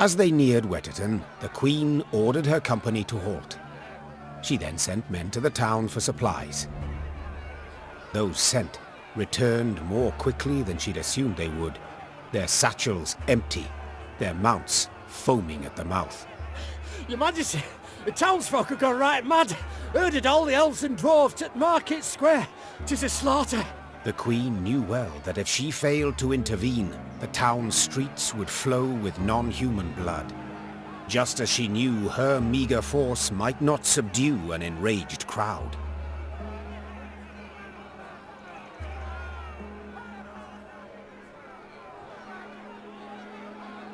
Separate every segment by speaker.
Speaker 1: As they neared Wetterton, the Queen ordered her company to halt. She then sent men to the town for supplies. Those sent returned more quickly than she'd assumed they would, their satchels empty, their mounts foaming at the mouth.
Speaker 2: Your Majesty, the townsfolk have gone right mad. Herded all the elves and dwarves at Market Square. 'Tis a slaughter.
Speaker 1: The Queen knew well that if she failed to intervene, the town's streets would flow with non-human blood. Just as she knew her meager force might not subdue an enraged crowd.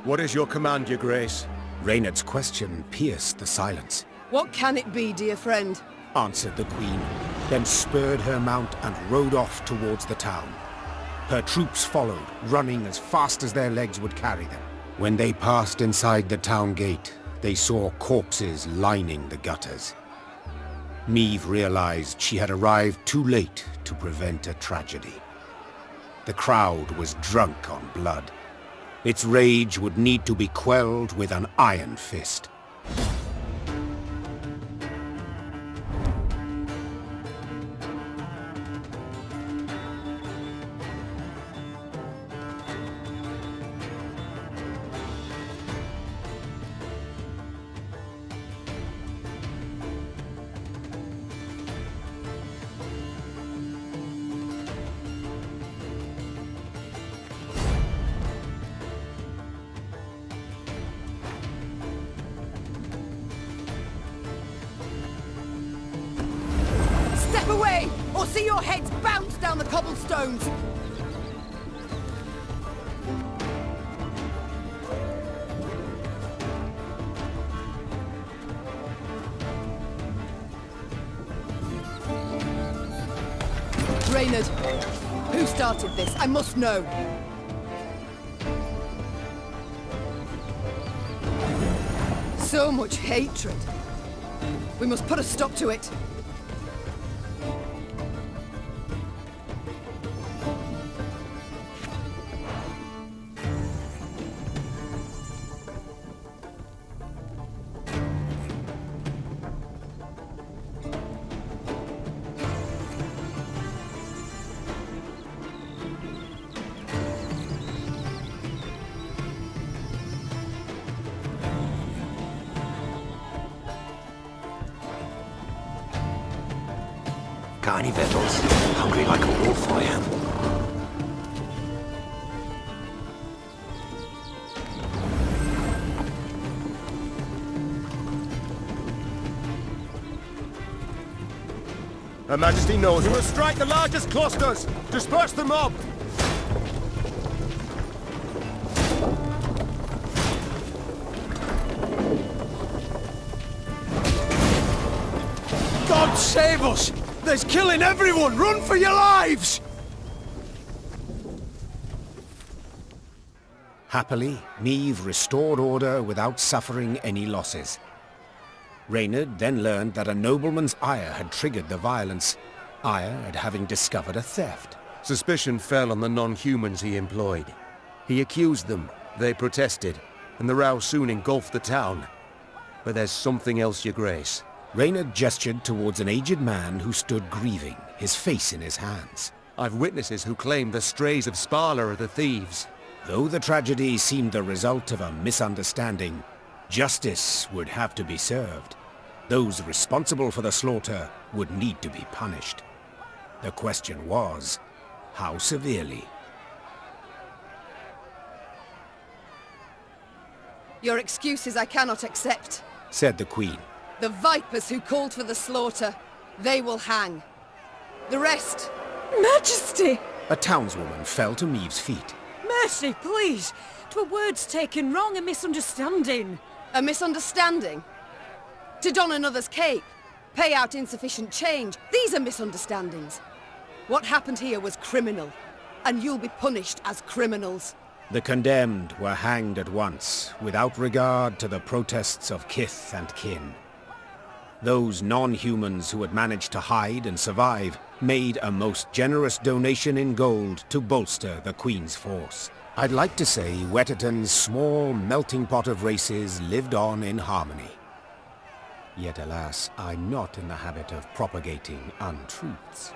Speaker 3: What is your command, your grace?
Speaker 1: Reynard's question pierced the silence.
Speaker 4: What can it be, dear friend?
Speaker 1: Answered the Queen, then spurred her mount and rode off towards the town. Her troops followed, running as fast as their legs would carry them. When they passed inside the town gate, they saw corpses lining the gutters. Maeve realized she had arrived too late to prevent a tragedy. The crowd was drunk on blood. Its rage would need to be quelled with an iron fist.
Speaker 4: Step away, or see your heads bounce down the cobblestones! Reynard, who started this? I must know. So much hatred. We must put a stop to it.
Speaker 5: Got any victuals? Hungry like a wolf I am.
Speaker 3: Her Majesty knows. We must strike the largest clusters! Disperse the mob! God save us! There's killing everyone! Run for your lives!
Speaker 1: Happily, Maeve restored order without suffering any losses. Reynard then learned that a nobleman's ire had triggered the violence, ire at having discovered a theft.
Speaker 3: Suspicion fell on the non-humans he employed. He accused them, they protested, and the row soon engulfed the town. But there's something else, your grace.
Speaker 1: Reynard gestured towards an aged man who stood grieving, his face in his hands.
Speaker 3: I've witnesses who claim the strays of Sparla are the thieves.
Speaker 1: Though the tragedy seemed the result of a misunderstanding, justice would have to be served. Those responsible for the slaughter would need to be punished. The question was, how severely?
Speaker 4: Your excuses I cannot accept,
Speaker 1: Said the Queen.
Speaker 4: The vipers who called for the slaughter, they will hang. The rest...
Speaker 6: Majesty!
Speaker 1: A townswoman fell to Maeve's feet.
Speaker 6: Mercy, please! 'Twere words taken wrong, a misunderstanding.
Speaker 4: A misunderstanding? To don another's cape, pay out insufficient change, these are misunderstandings. What happened here was criminal, and you'll be punished as criminals.
Speaker 1: The condemned were hanged at once, without regard to the protests of kith and kin. Those non-humans who had managed to hide and survive made a most generous donation in gold to bolster the Queen's force. I'd like to say Wetterton's small melting pot of races lived on in harmony. Yet alas, I'm not in the habit of propagating untruths.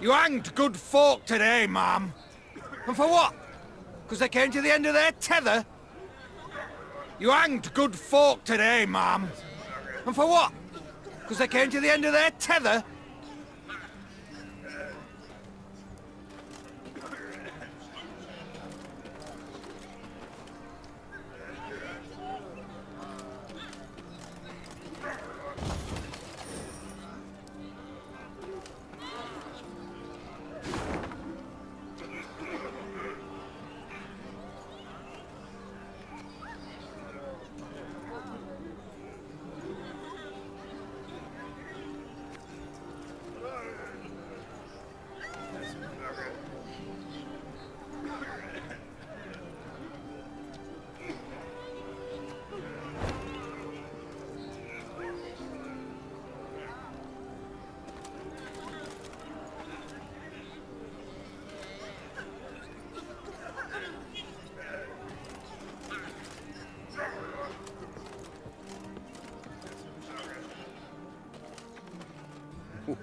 Speaker 7: You hanged good folk today, ma'am. And for what? Because they came to the end of their tether? You hanged good folk today, ma'am. And for what? Because they came to the end of their tether?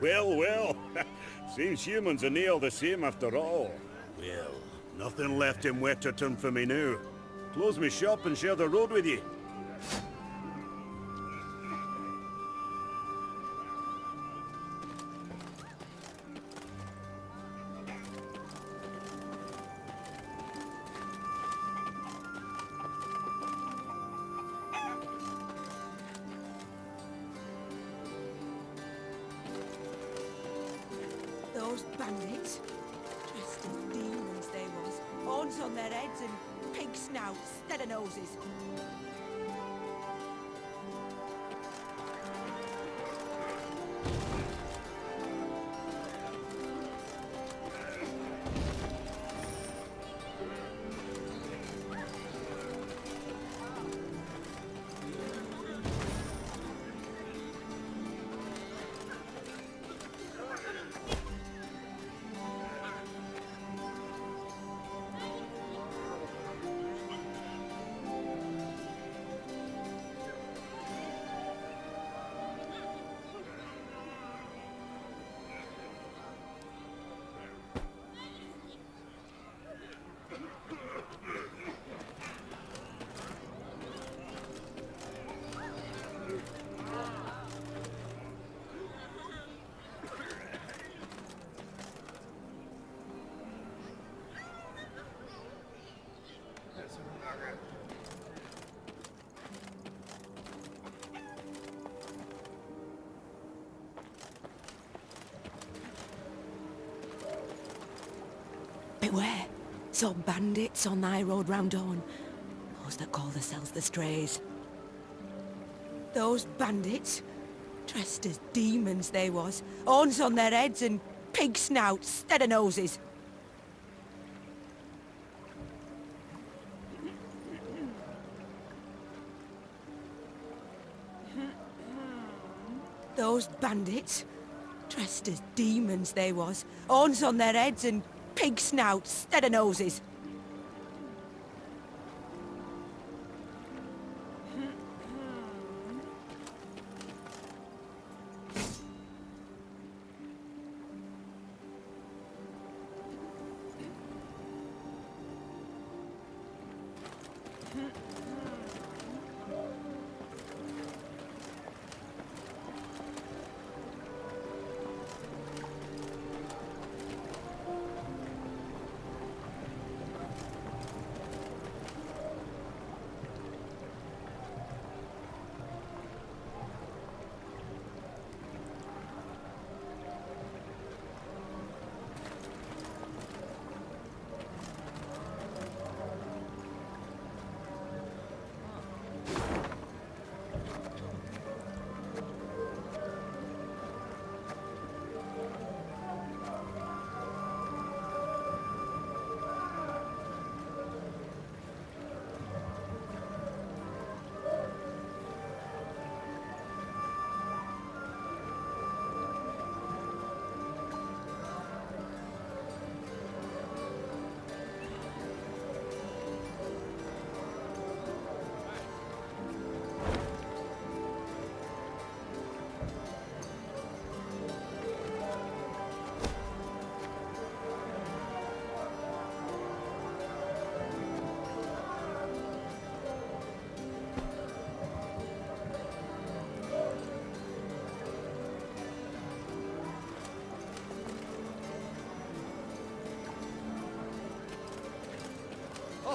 Speaker 8: Well, well. Seems humans are near the same after all. Well, nothing left in Wetterton for me now. Close me shop and share the road with you.
Speaker 6: Those bandits, dressed as demons they was, horns on their heads and pig snouts instead of noses. Beware, some bandits on thy road round Dawn. Those that call themselves the Strays. Those bandits, dressed as demons they was, horns on their heads and pig snouts instead of noses. Those bandits, dressed as demons they was, horns on their heads and pig snouts instead of noses.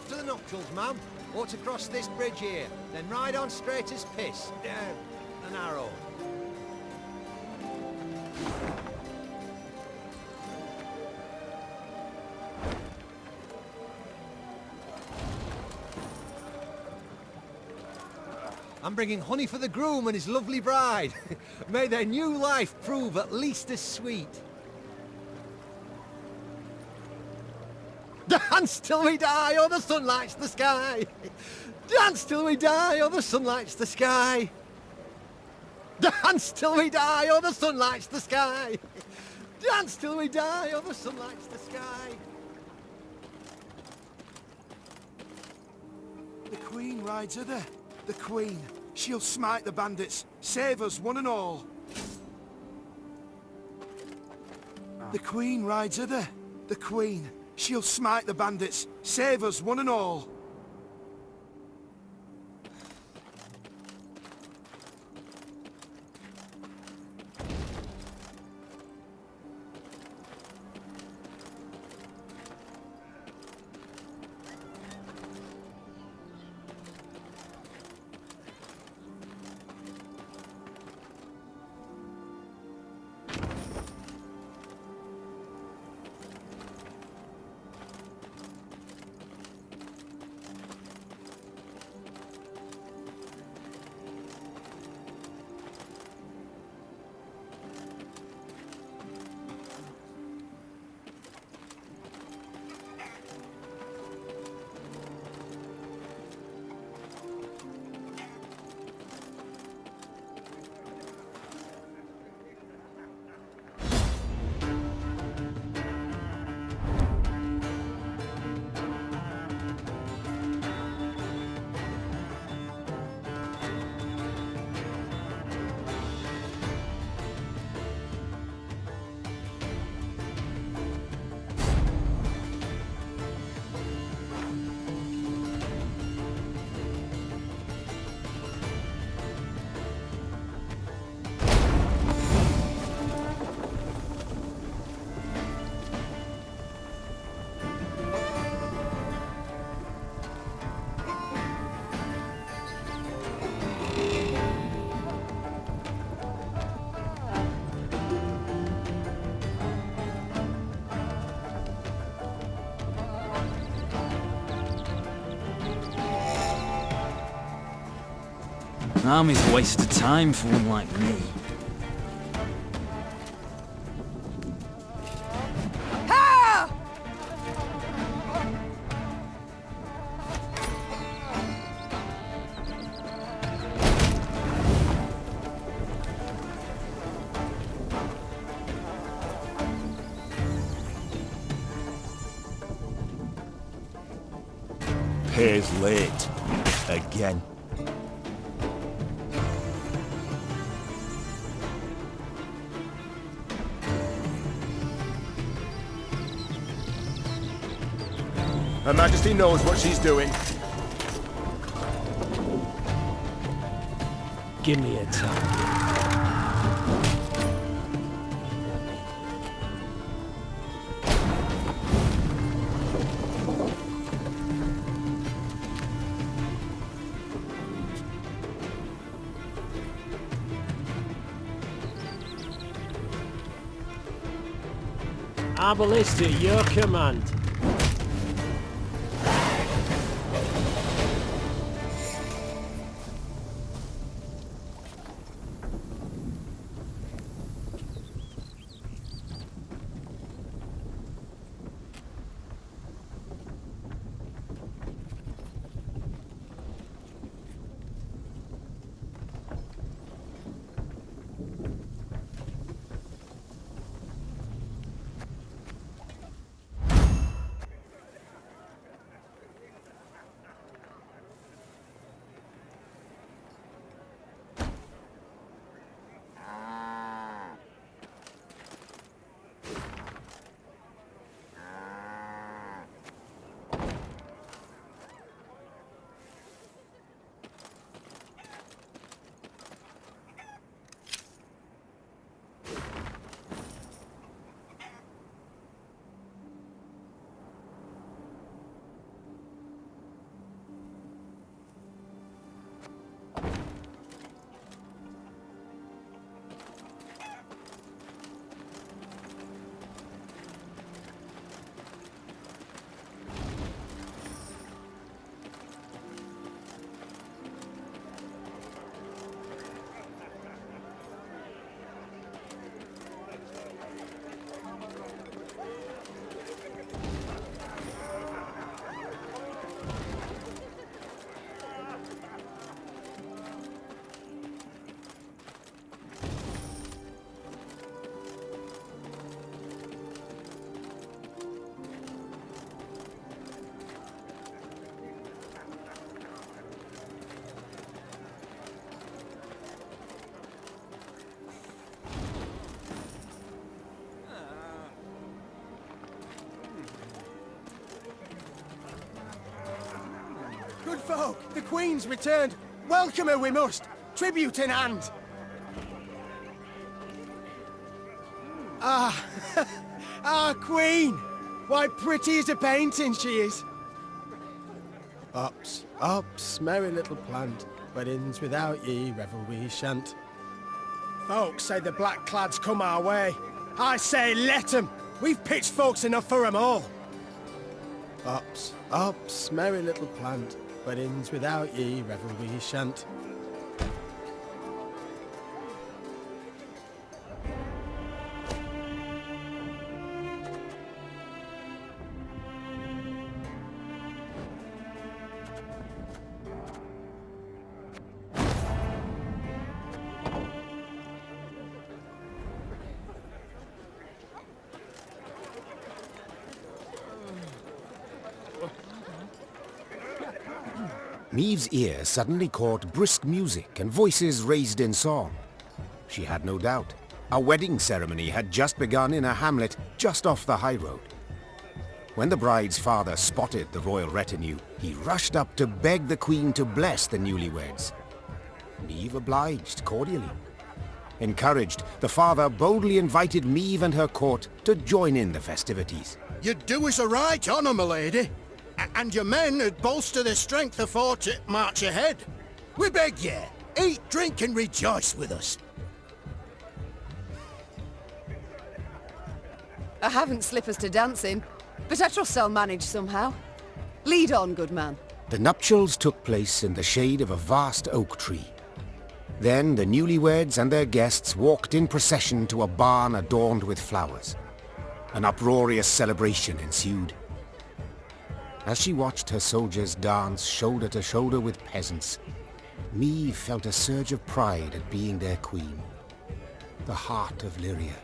Speaker 7: off to the nuptials, ma'am. Or to cross this bridge here, then ride on straight as piss. Down the narrow. I'm bringing honey for the groom and his lovely bride. May their new life prove at least as sweet. Dance till we die, or the sun lights the sky. Dance till we die, or the sun lights the sky. Dance till we die, or the sun lights the sky. Dance till we die, or the sun lights the sky.
Speaker 9: The Queen rides hither. The Queen. She'll smite the bandits. Save us, one and all. The Queen rides hither. The Queen. She'll smite the bandits. Save us, one and all.
Speaker 10: An army's a waste of time for one like me.
Speaker 5: Pay's late. Again.
Speaker 3: Her Majesty knows what she's doing.
Speaker 2: Give me a time. Our ballista, your command. folk, the Queen's returned. Welcome her we must. Tribute in hand. Our Queen. Why pretty as a painting she is. Ups, ups, merry little plant. Weddings without ye, revel we shan't. Folks say the black-clads come our way. I say let 'em. We've pitched folks enough for 'em all. Ups, ups, merry little plant. Weddings without ye, revel we shan't.
Speaker 1: Maeve's ear suddenly caught brisk music and voices raised in song. She had no doubt. A wedding ceremony had just begun in a hamlet just off the high road. When the bride's father spotted the royal retinue, he rushed up to beg the Queen to bless the newlyweds. Maeve obliged cordially. Encouraged, the father boldly invited Maeve and her court to join in the festivities.
Speaker 9: You do us a right honour, my lady. And your men would bolster their strength afore to march ahead. We beg ye, eat, drink and rejoice with us.
Speaker 4: I haven't slippers to dance in, but I trust I'll manage somehow. Lead on, good man.
Speaker 1: The nuptials took place in the shade of a vast oak tree. Then the newlyweds and their guests walked in procession to a barn adorned with flowers. An uproarious celebration ensued. As she watched her soldiers dance shoulder to shoulder with peasants, Maeve felt a surge of pride at being their queen. The heart of Lyria.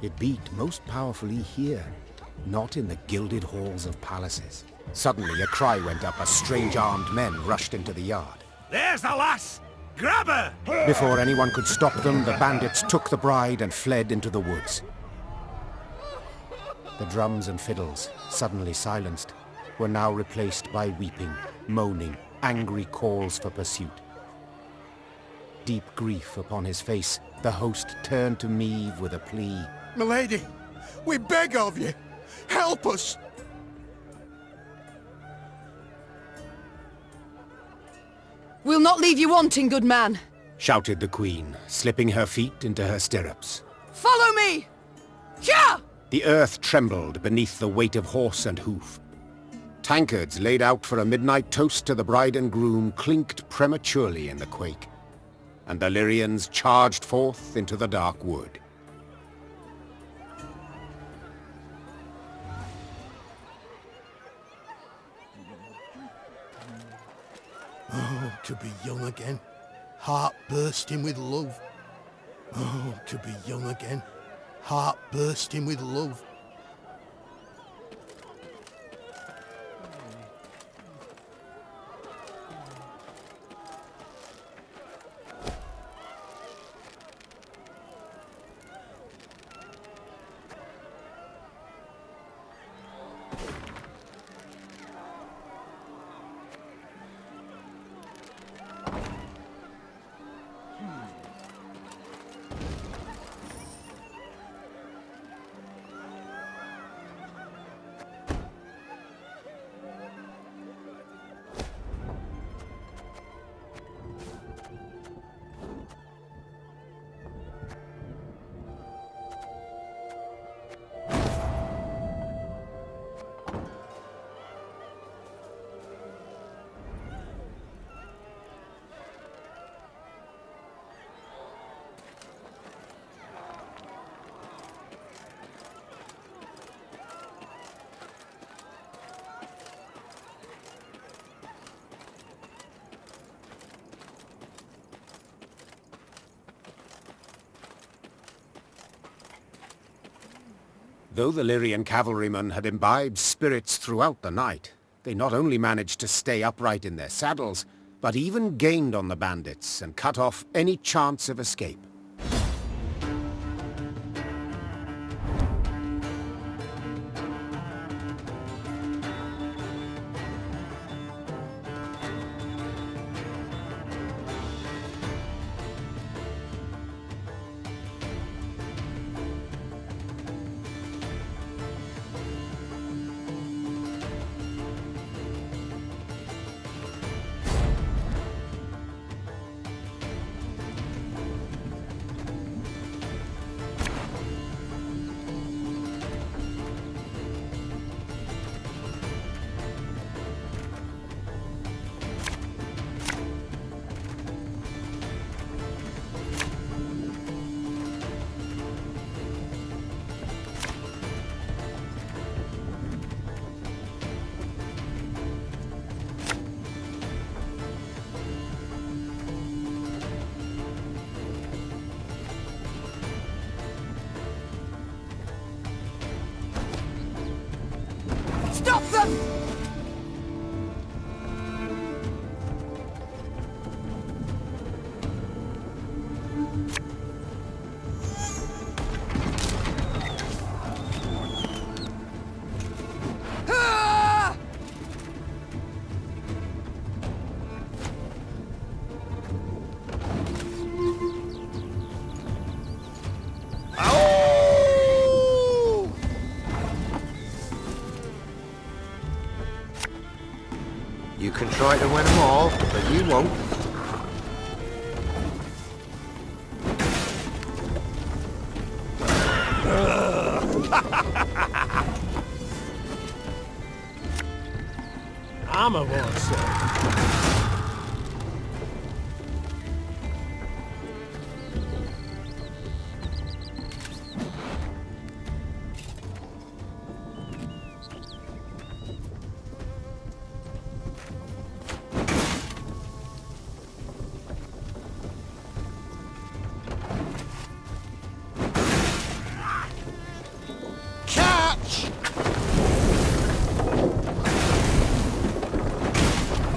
Speaker 1: It beat most powerfully here, not in the gilded halls of palaces. Suddenly a cry went up as strange armed men rushed into the yard.
Speaker 7: There's the lass! Grab her!
Speaker 1: Before anyone could stop them, the bandits took the bride and fled into the woods. The drums and fiddles, suddenly silenced, were now replaced by weeping, moaning, angry calls for pursuit. Deep grief upon his face, the host turned to Maeve with a plea.
Speaker 9: My lady, we beg of you, help us!
Speaker 4: We'll not leave you wanting, good man.
Speaker 1: Shouted the Queen, slipping her feet into her stirrups.
Speaker 4: Follow me! Here!
Speaker 1: The earth trembled beneath the weight of horse and hoof. Tankards laid out for a midnight toast to the bride and groom clinked prematurely in the quake, and the Lyrians charged forth into the dark wood.
Speaker 9: Oh, to be young again, heart bursting with love. Oh, to be young again, heart bursting with love.
Speaker 1: Though the Lyrian cavalrymen had imbibed spirits throughout the night, they not only managed to stay upright in their saddles, but even gained on the bandits and cut off any chance of escape.
Speaker 5: can try to win them all, but you won't.
Speaker 2: I'm a war, sir.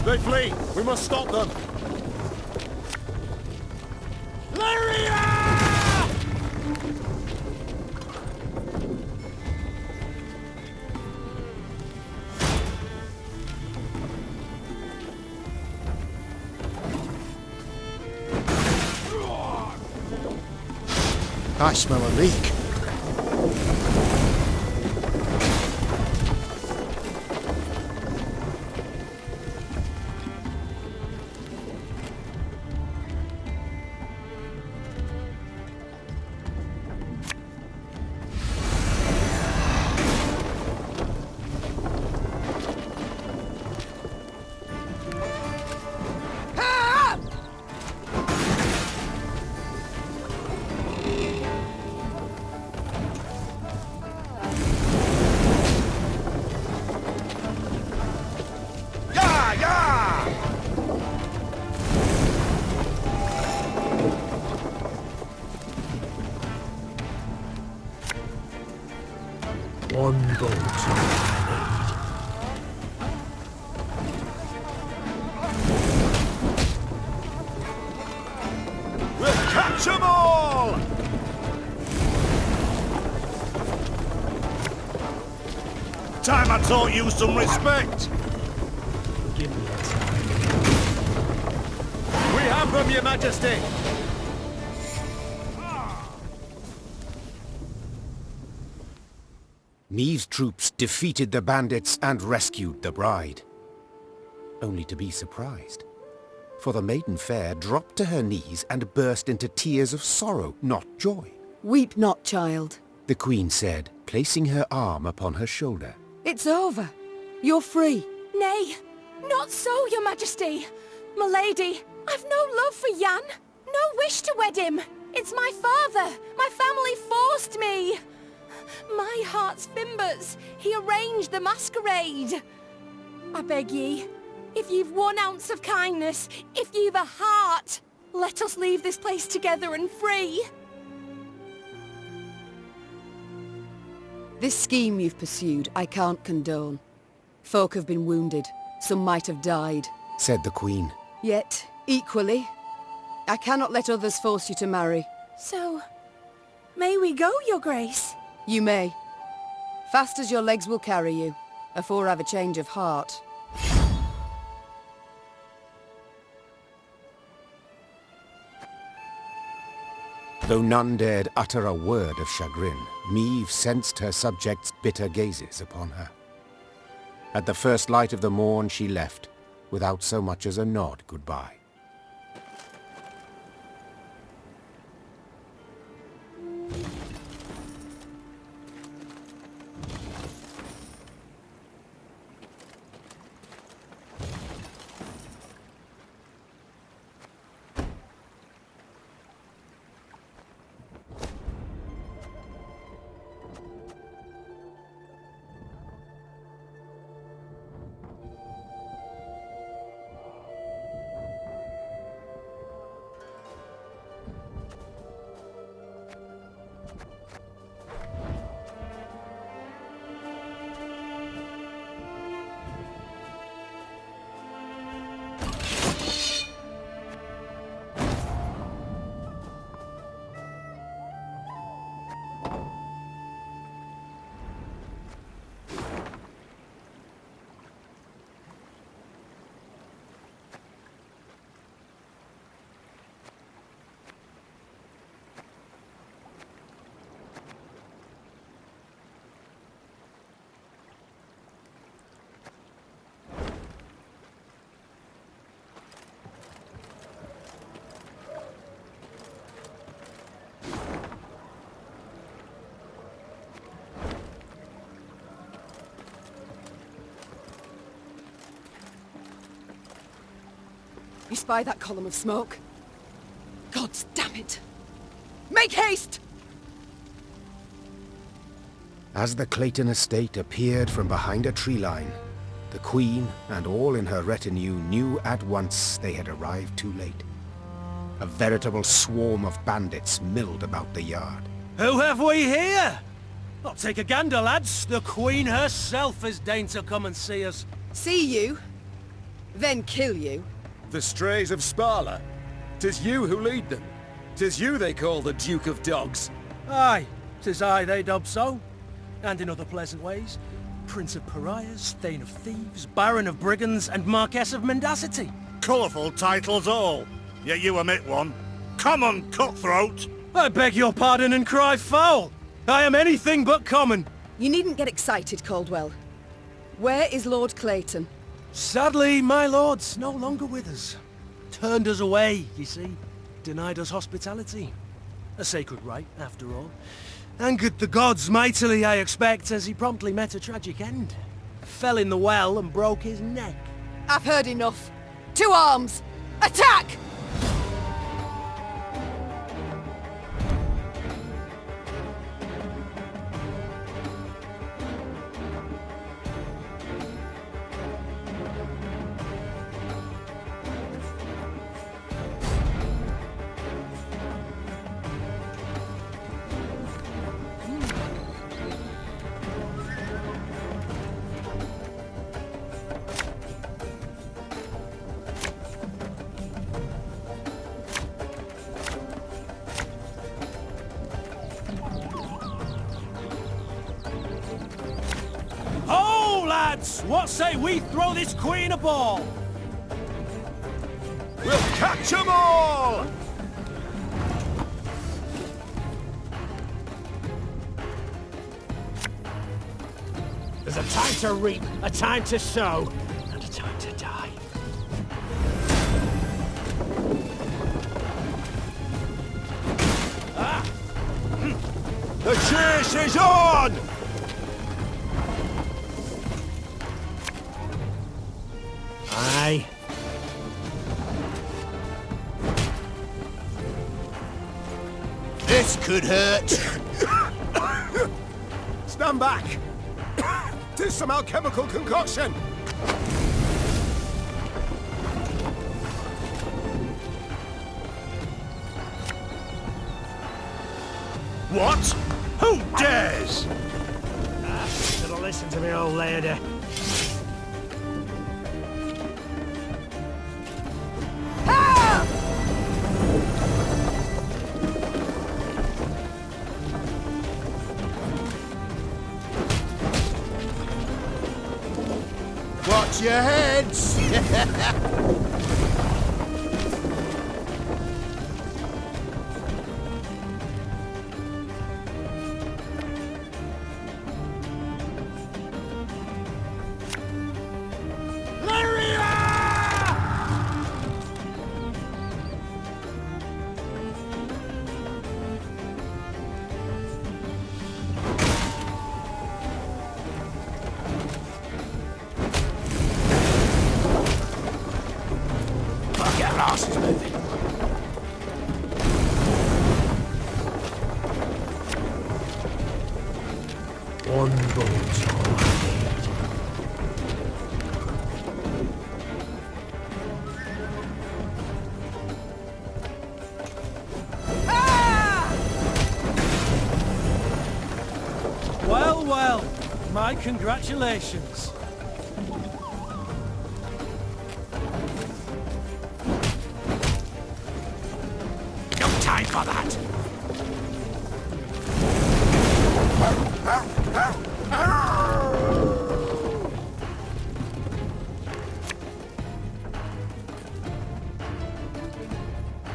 Speaker 3: They flee! We must stop them!
Speaker 2: Lyria!
Speaker 1: I smell a leak.
Speaker 9: One boat.
Speaker 8: We'll catch 'em all! Time I taught you some respect!
Speaker 2: Give me a time.
Speaker 3: We have them, Your Majesty!
Speaker 1: Neve's troops defeated the bandits and rescued the bride. Only to be surprised. For the maiden fair dropped to her knees and burst into tears of sorrow, not joy.
Speaker 4: Weep not, child.
Speaker 1: The queen said, placing her arm upon her shoulder.
Speaker 4: It's over. You're free.
Speaker 6: Nay, not so, Your Majesty. My lady, I've no love for Jan. No wish to wed him. It's my father. My family forced me. My heart's fimbers. He arranged the masquerade. I beg ye, if you've 1 ounce of kindness, if you've a heart, let us leave this place together and free.
Speaker 4: This scheme you've pursued, I can't condone. Folk have been wounded. Some might have died.
Speaker 1: Said the queen.
Speaker 4: Yet, equally, I cannot let others force you to marry.
Speaker 6: So, may we go, Your Grace?
Speaker 4: You may. Fast as your legs will carry you, afore I've a change of heart.
Speaker 1: Though none dared utter a word of chagrin, Meve sensed her subjects' bitter gazes upon her. At the first light of the morn she left, without so much as a nod goodbye.
Speaker 4: You spy that column of smoke? Gods damn it! Make haste!
Speaker 1: As the Clayton estate appeared from behind a tree line, the Queen and all in her retinue knew at once they had arrived too late. A veritable swarm of bandits milled about the yard.
Speaker 11: Who have we here? I'll take a gander, lads. The Queen herself has deigned to come and see us.
Speaker 4: See you, then kill you.
Speaker 3: The strays of Sparla. 'Tis you who lead them. 'Tis you they call the Duke of Dogs.
Speaker 11: Aye, 'tis I they dub so. And in other pleasant ways. Prince of Pariahs, Thane of Thieves, Baron of Brigands, and Marquess of Mendacity.
Speaker 8: Colourful titles all, yet you omit one. Common cutthroat!
Speaker 11: I beg your pardon and cry foul! I am anything but common!
Speaker 4: You needn't get excited, Caldwell. Where is Lord Clayton?
Speaker 11: Sadly, my lord's no longer with us. Turned us away, you see. Denied us hospitality. A sacred right, after all. Angered the gods mightily, I expect, as he promptly met a tragic end. Fell in the well and broke his neck.
Speaker 4: I've heard enough. To arms! Attack!
Speaker 11: What say we throw this queen a ball?
Speaker 3: We'll catch 'em all!
Speaker 2: There's a time to reap, a time to sow, and a time to die.
Speaker 3: The chase is on!
Speaker 2: Aye.
Speaker 9: This could hurt.
Speaker 1: Stand back! 'Tis some alchemical concoction!
Speaker 8: What? Who dares?
Speaker 2: Should have listened to me old lady.
Speaker 9: Watch your heads!
Speaker 5: Asses moving.
Speaker 2: One bullet's all I need.
Speaker 11: Well, well, my congratulations.
Speaker 5: No time for that.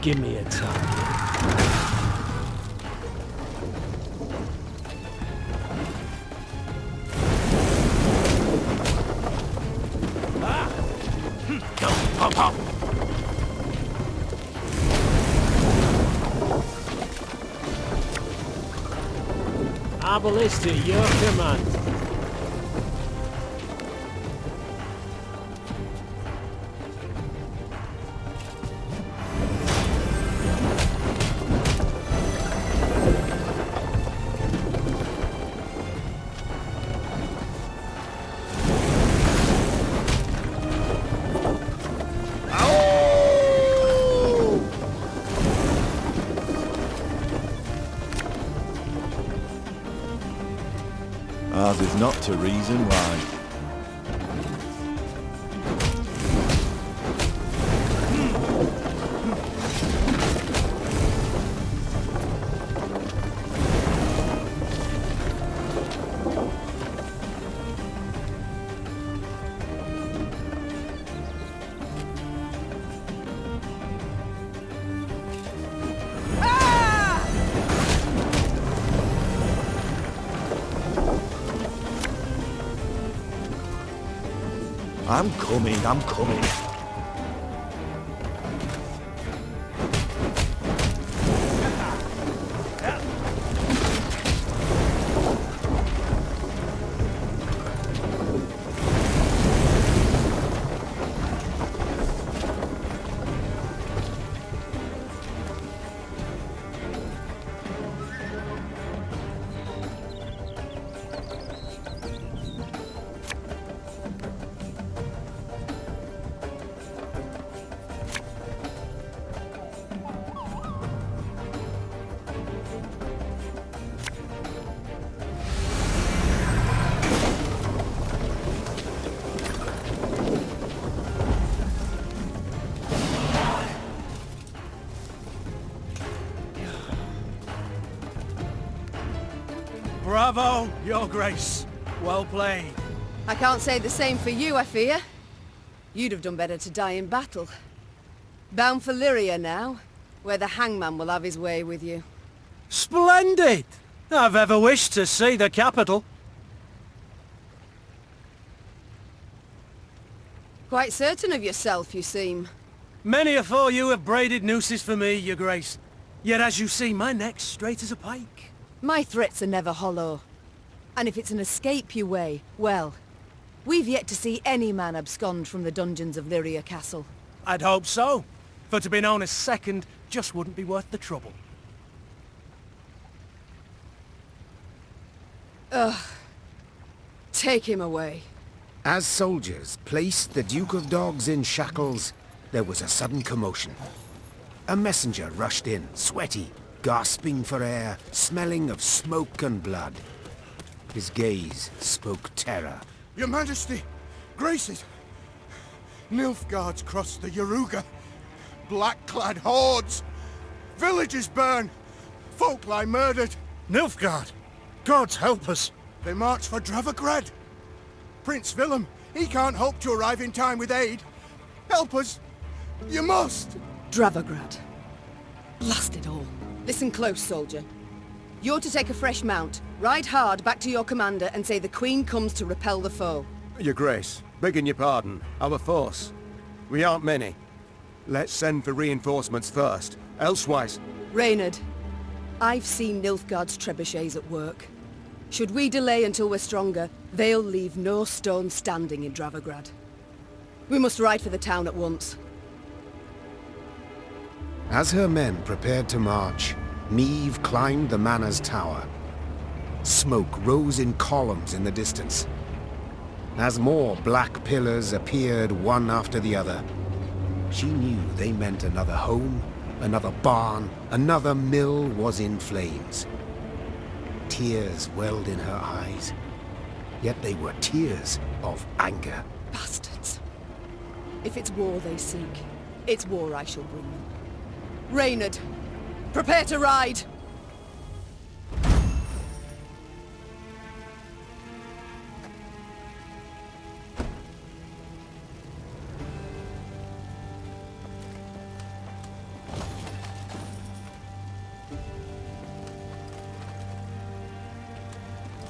Speaker 2: Give me a target.
Speaker 5: Go, hop, hop.
Speaker 2: Our ballista, your command.
Speaker 12: Ours is not to reason why. I'm coming.
Speaker 11: Bravo, Your Grace. Well played.
Speaker 4: I can't say the same for you, I fear. You'd have done better to die in battle. Bound for Lyria now, where the hangman will have his way with you.
Speaker 11: Splendid! I've ever wished to see the capital.
Speaker 4: Quite certain of yourself, you seem.
Speaker 11: Many afore you have braided nooses for me, Your Grace. Yet as you see, my neck's straight as a pike.
Speaker 4: My threats are never hollow. And if it's an escape you weigh, well, we've yet to see any man abscond from the dungeons of Lyria Castle.
Speaker 11: I'd hope so. For to be known as second just wouldn't be worth the trouble.
Speaker 4: Ugh. Take him away.
Speaker 1: As soldiers placed the Duke of Dogs in shackles, there was a sudden commotion. A messenger rushed in, sweaty, gasping for air, smelling of smoke and blood. His gaze spoke terror.
Speaker 9: Your Majesty, Graces, Nilfgaard's crossed the Yaruga. Black-clad hordes. Villages burn. Folk lie murdered.
Speaker 2: Nilfgaard! Gods help us!
Speaker 9: They march for Dravograd. Prince Willem, he can't hope to arrive in time with aid. Help us! You must!
Speaker 4: Dravograd. Blast it all. Listen close, soldier. You're to take a fresh mount, ride hard back to your commander and say the Queen comes to repel the foe.
Speaker 3: Your Grace, begging your pardon, our force. We aren't many. Let's send for reinforcements first, elsewise...
Speaker 4: Reynard, I've seen Nilfgaard's trebuchets at work. Should we delay until we're stronger, they'll leave no stone standing in Dravograd. We must ride for the town at once.
Speaker 1: As her men prepared to march, Meve climbed the manor's tower. Smoke rose in columns in the distance. As more black pillars appeared one after the other, she knew they meant another home, another barn, another mill was in flames. Tears welled in her eyes, yet they were tears of anger.
Speaker 4: Bastards. If it's war they seek, it's war I shall bring them. Reynard, prepare to ride!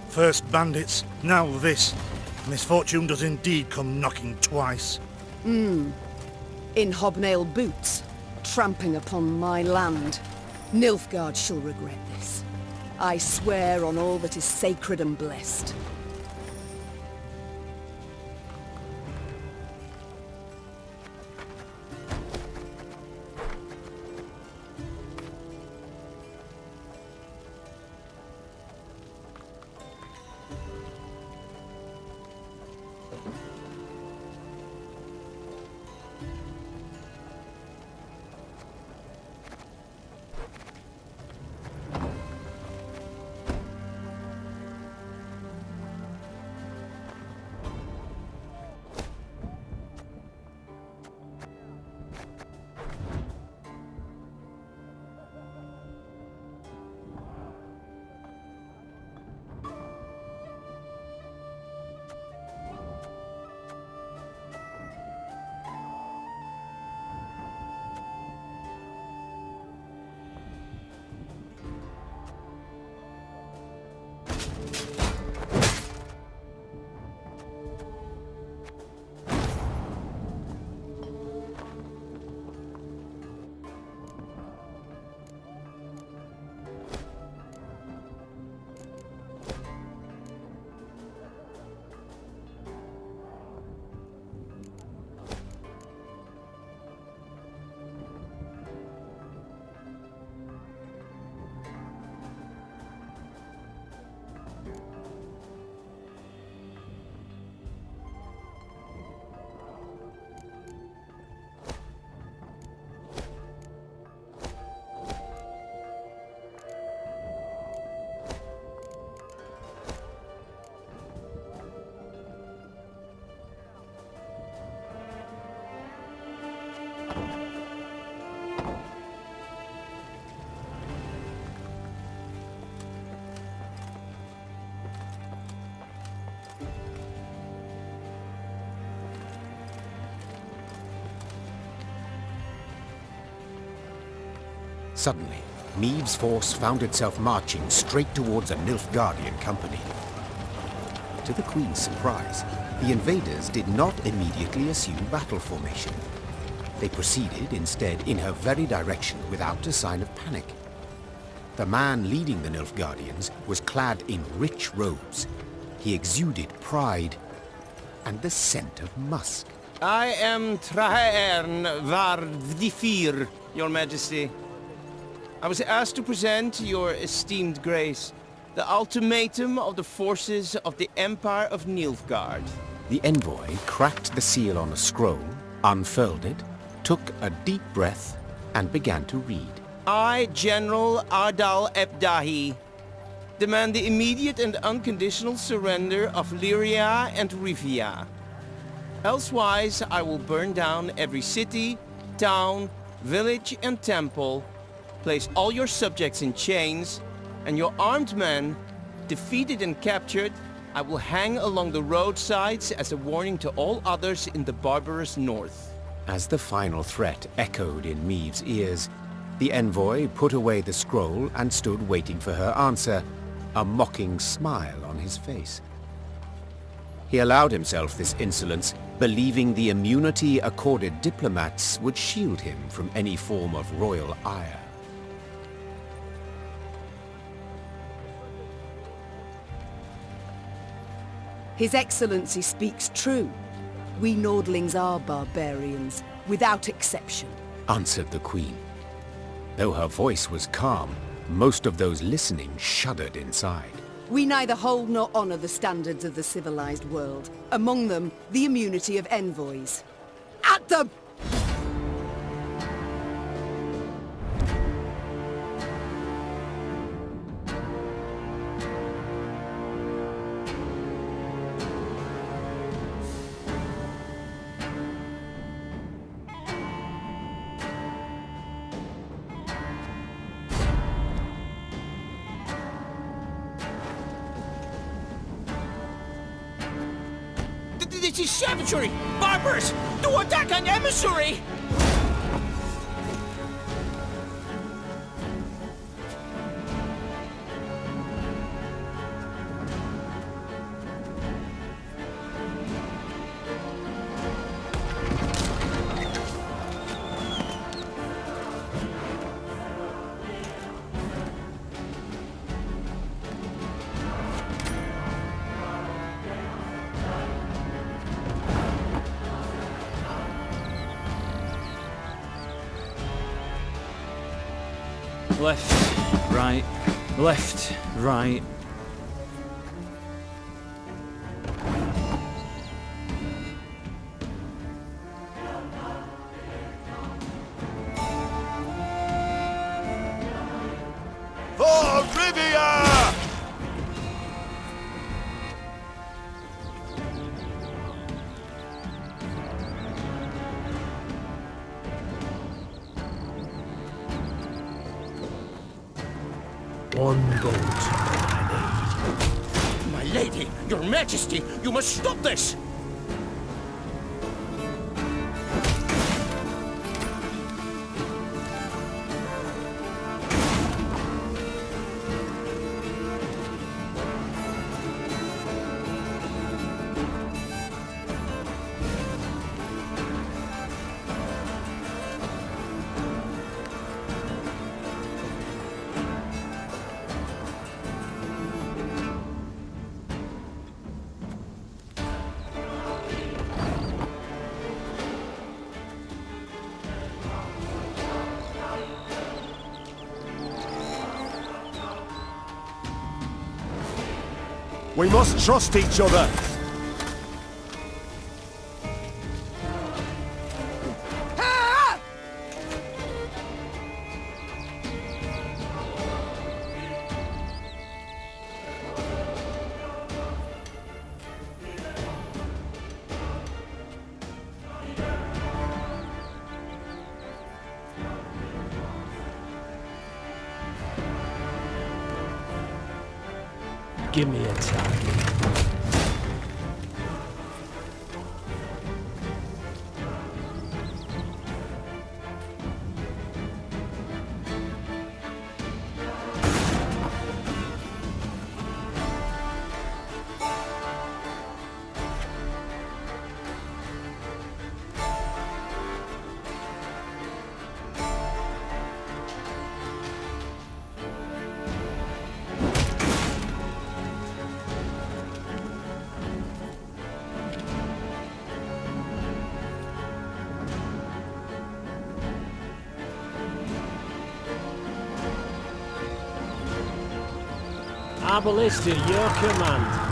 Speaker 2: First bandits, now this. Misfortune does indeed come knocking twice.
Speaker 4: In hobnail boots, tramping upon my land. Nilfgaard shall regret this. I swear on all that is sacred and blessed.
Speaker 1: Suddenly, Meave's force found itself marching straight towards a Nilfgaardian company. To the Queen's surprise, the invaders did not immediately assume battle formation. They proceeded instead in her very direction without a sign of panic. The man leading the Nilfgaardians was clad in rich robes. He exuded pride and the scent of musk.
Speaker 13: I am Trahaern Vardifir, Your Majesty. I was asked to present your esteemed grace the ultimatum of the forces of the Empire of Nilfgaard.
Speaker 1: The envoy cracked the seal on a scroll, unfurled it, took a deep breath, and began to read.
Speaker 13: I, General Ardal Ebdahi, demand the immediate and unconditional surrender of Lyria and Rivia. Elsewise, I will burn down every city, town, village, and temple, place all your subjects in chains, and your armed men, defeated and captured, I will hang along the roadsides as a warning to all others in the barbarous north.
Speaker 1: As the final threat echoed in Meave's ears, the envoy put away the scroll and stood waiting for her answer, a mocking smile on his face. He allowed himself this insolence, believing the immunity accorded diplomats would shield him from any form of royal ire.
Speaker 4: His Excellency speaks true. We Nordlings are barbarians, without exception,
Speaker 1: answered the Queen. Though her voice was calm, most of those listening shuddered inside.
Speaker 4: We neither hold nor honor the standards of the civilized world. Among them, the immunity of envoys. At them!
Speaker 13: This is savagery! Barbers! Do attack an emissary!
Speaker 10: Left, right, left, right.
Speaker 12: For Rivia!
Speaker 9: One boat I
Speaker 13: My lady, your majesty, you must stop this!
Speaker 11: We must trust each other.
Speaker 9: Give me a target.
Speaker 11: Arbalist to your command.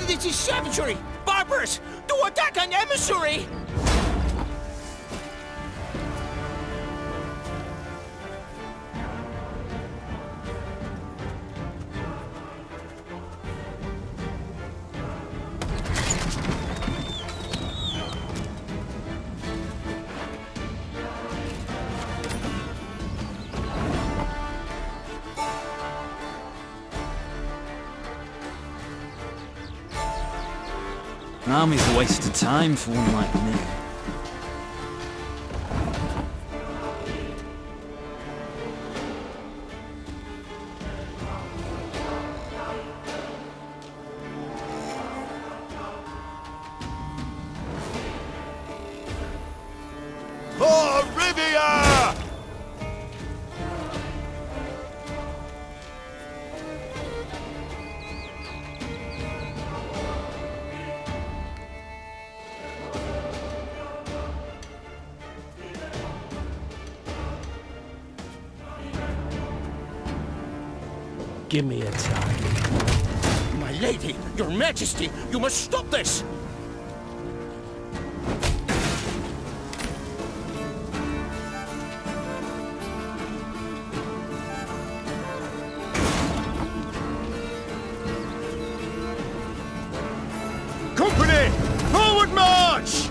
Speaker 13: This is savagery! Barbarous! To attack an emissary!
Speaker 10: An army's a waste of time for one like me.
Speaker 12: For Rivia!
Speaker 11: Give me a time.
Speaker 13: My lady, your majesty, you must stop this!
Speaker 12: Company! Forward march!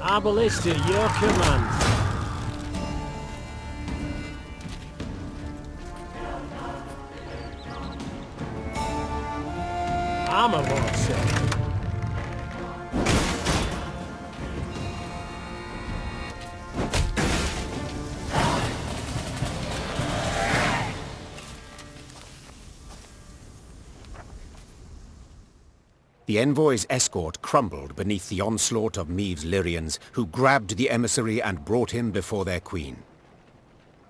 Speaker 11: Arbalist to your command. Armor won't sir.
Speaker 1: The envoy's escort crumbled beneath the onslaught of Meave's Lyrians, who grabbed the emissary and brought him before their queen.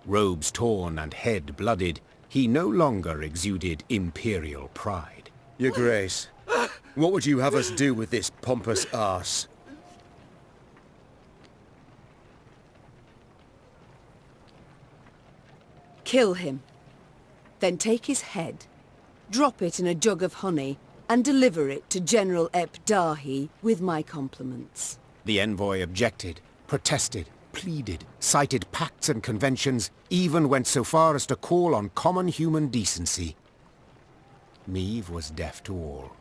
Speaker 1: Robes torn and head blooded, he no longer exuded imperial pride.
Speaker 3: Your Grace, what would you have us do with this pompous arse?
Speaker 4: Kill him. Then take his head, drop it in a jug of honey, and deliver it to General Ep-Dahi with my compliments.
Speaker 1: The envoy objected, protested, pleaded, cited pacts and conventions, even went so far as to call on common human decency. Meave was deaf to all.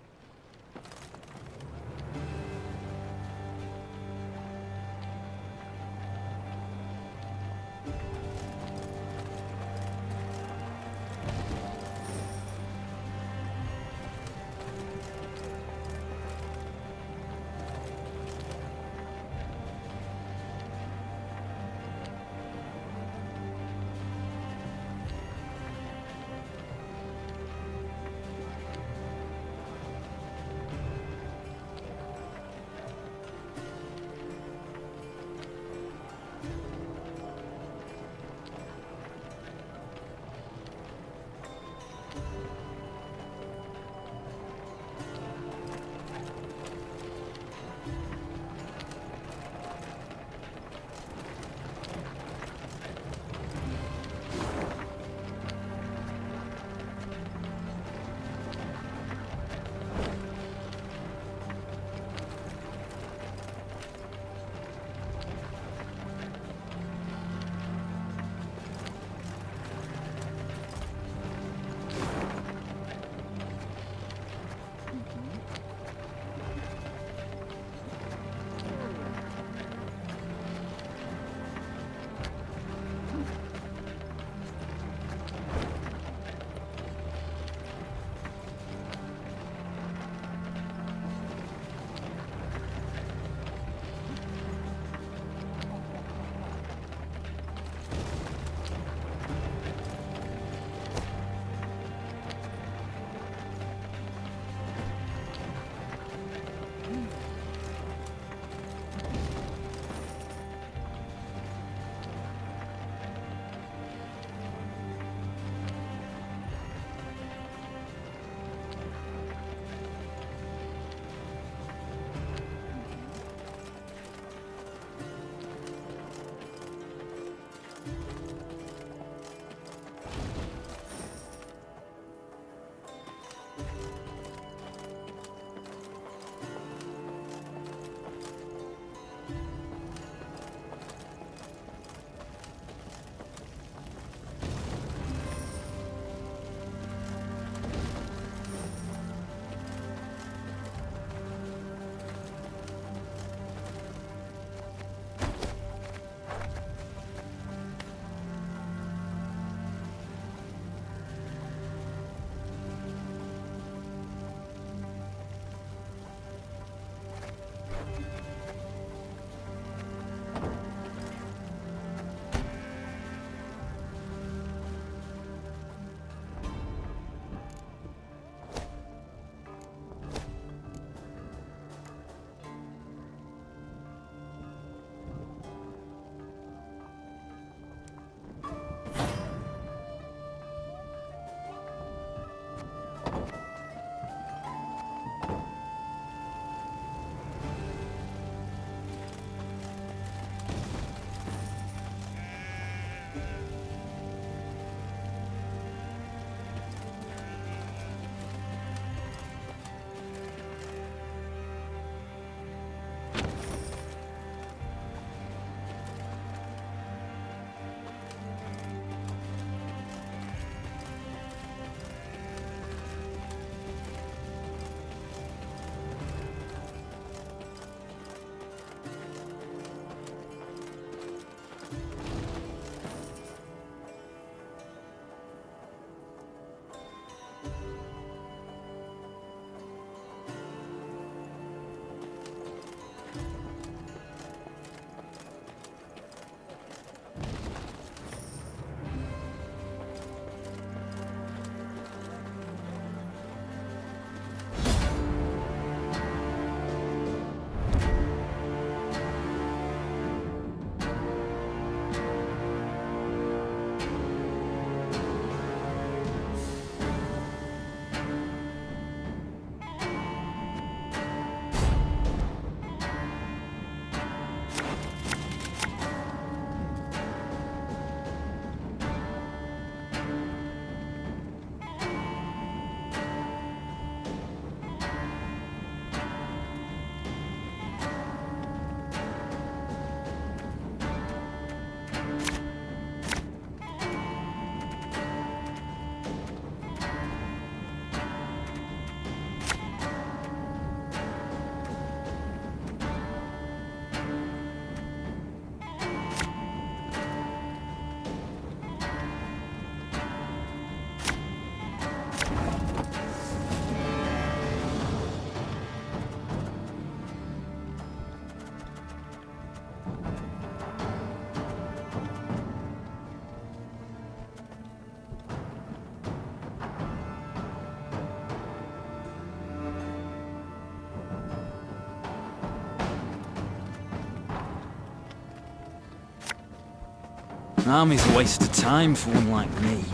Speaker 10: An army's a waste of time for one like me.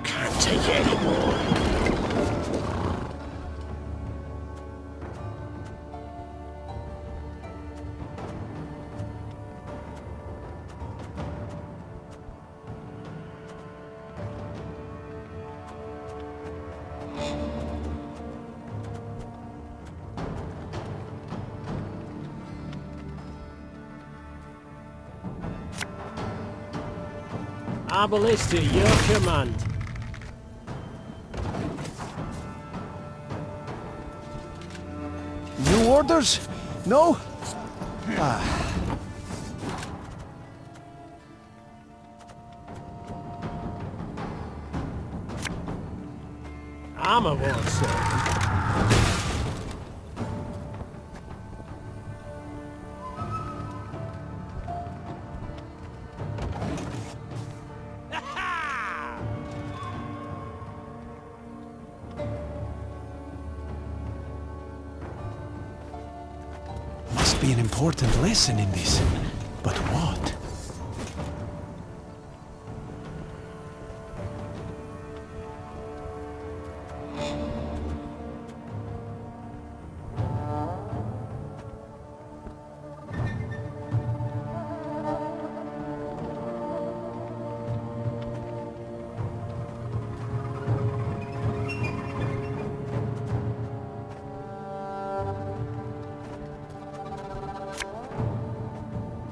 Speaker 5: Can't take it anymore.
Speaker 2: Arbalista, your command.
Speaker 11: New orders? No?
Speaker 2: Armor won't serve.
Speaker 11: Must be an important lesson in this. But what?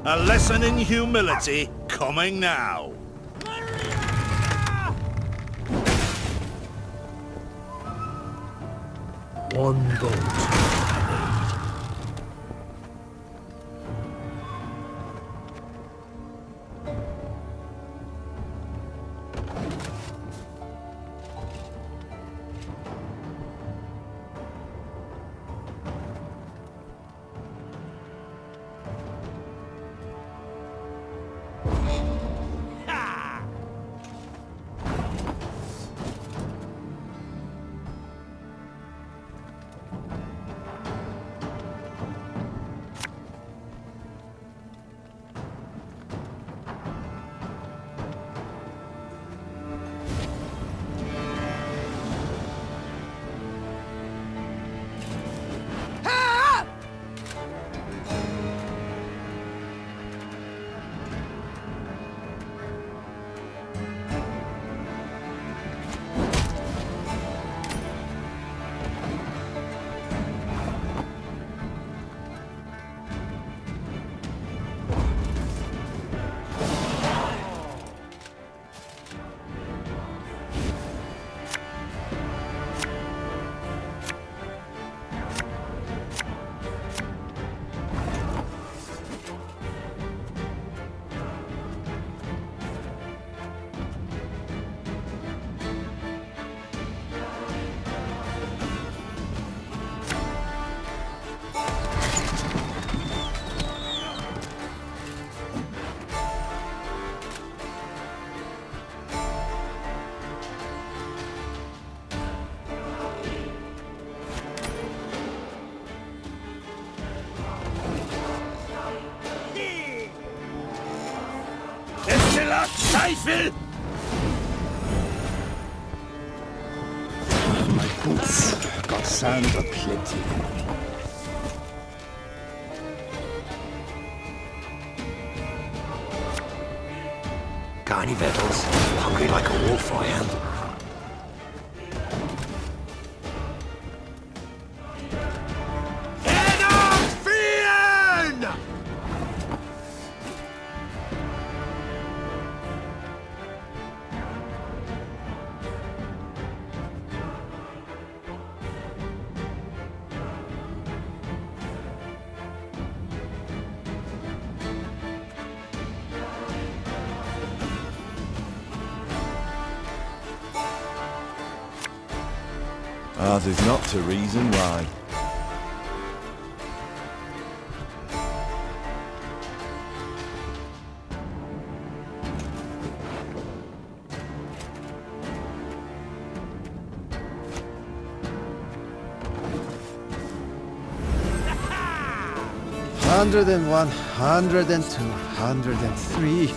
Speaker 12: A lesson in humility coming now.
Speaker 2: One vote.
Speaker 12: Teufel!
Speaker 1: My boots got sand aplenty.
Speaker 5: Got any victuals? Hungry like a wolf, I am.
Speaker 14: Ours is not to reason why.
Speaker 15: Hundred and 1, 102, 103.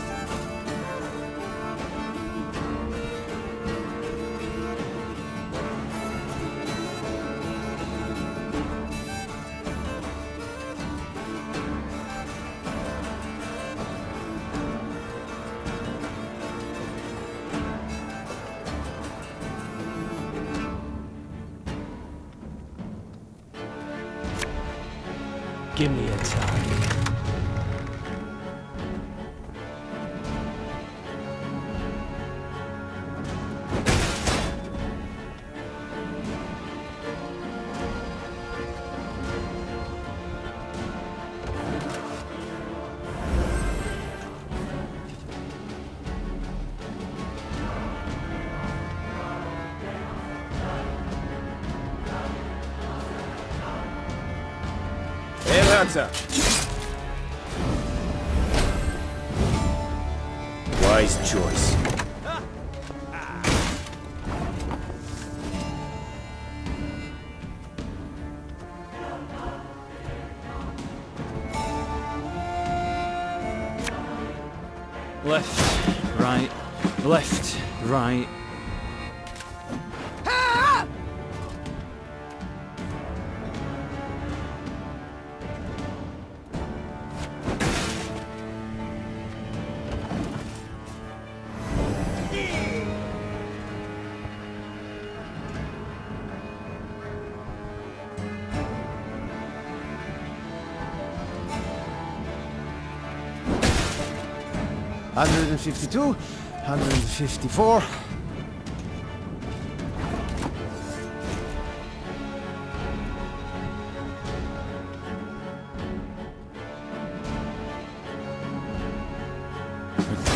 Speaker 11: Give me a time.
Speaker 3: Hunter. Wise choice.
Speaker 10: Left, right, left, right.
Speaker 15: Hundred and 52, 154.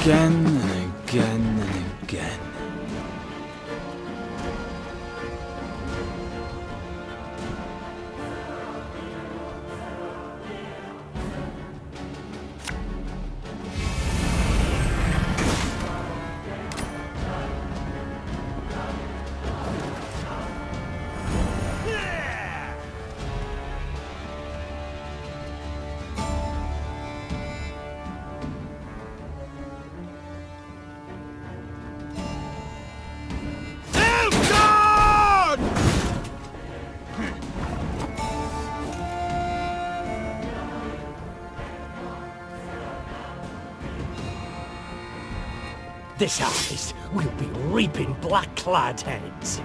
Speaker 10: Again and again and again.
Speaker 16: This harvest will be reaping black-clad heads.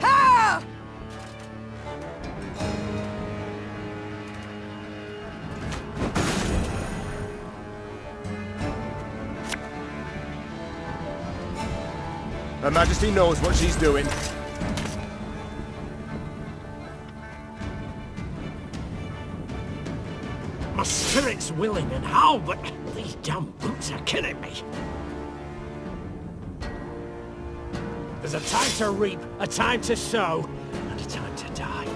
Speaker 4: Ha!
Speaker 3: Her Majesty knows what she's doing.
Speaker 16: My spirit's willing and how, but these damn boots are killing me. There's a time to reap, a time to sow, and a time to die.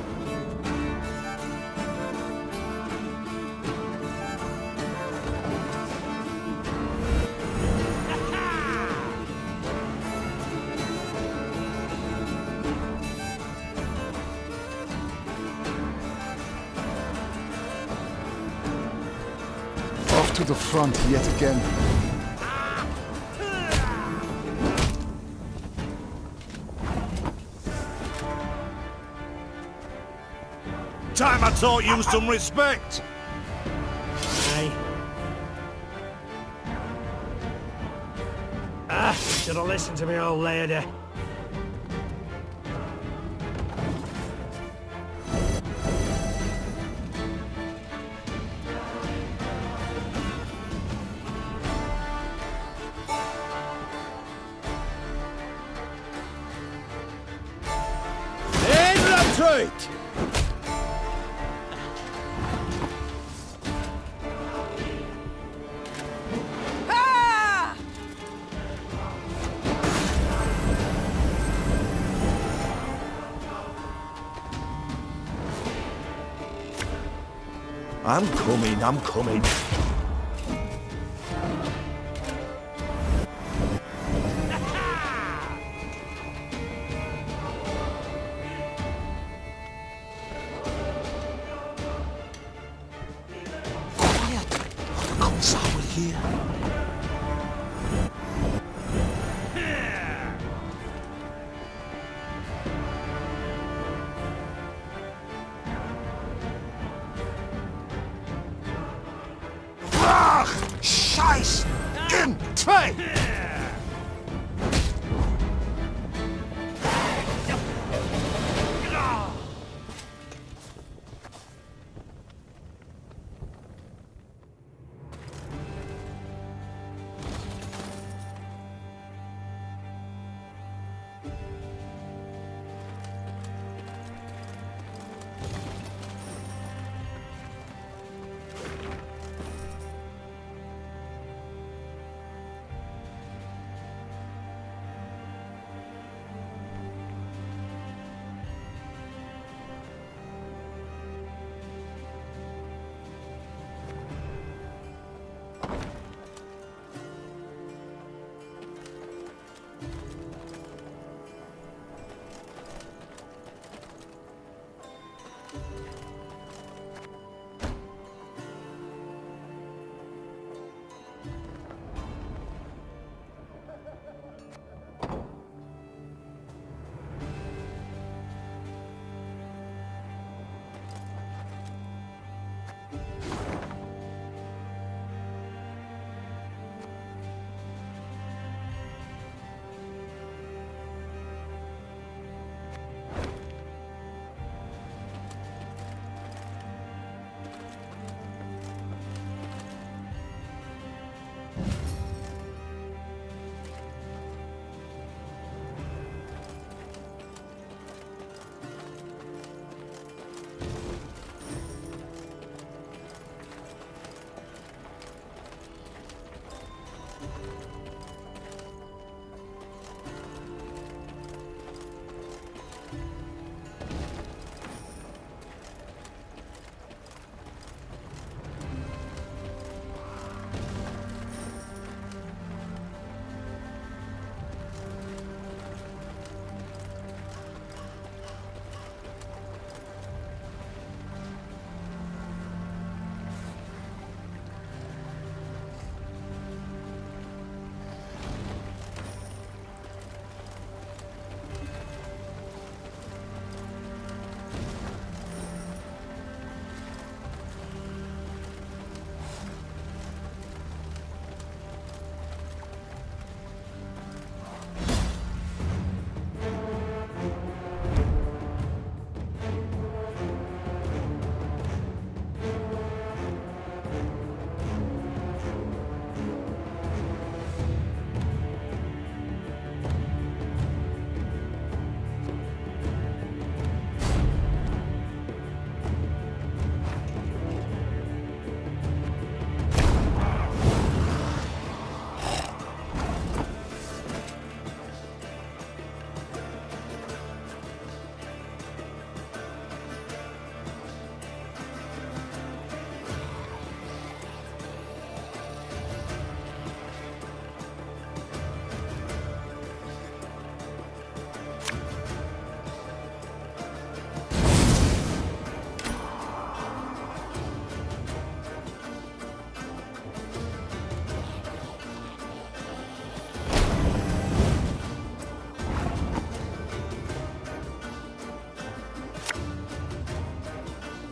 Speaker 14: Off to the front yet again.
Speaker 12: Time I taught you some respect.
Speaker 16: Aye. Should have listened to me old lady.
Speaker 3: Right.
Speaker 4: Ah!
Speaker 12: I'm coming, I'm coming.
Speaker 9: Scheiß! In! Zwei!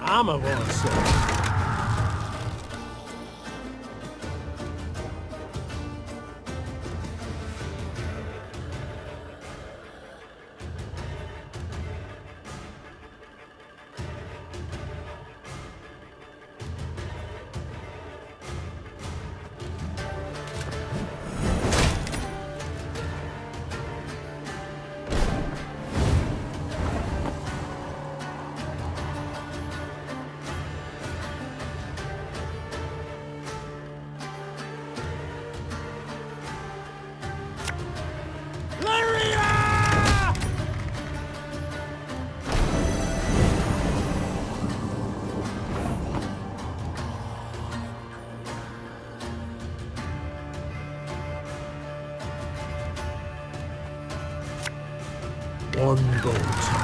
Speaker 16: I'm a one, sir. one bolt.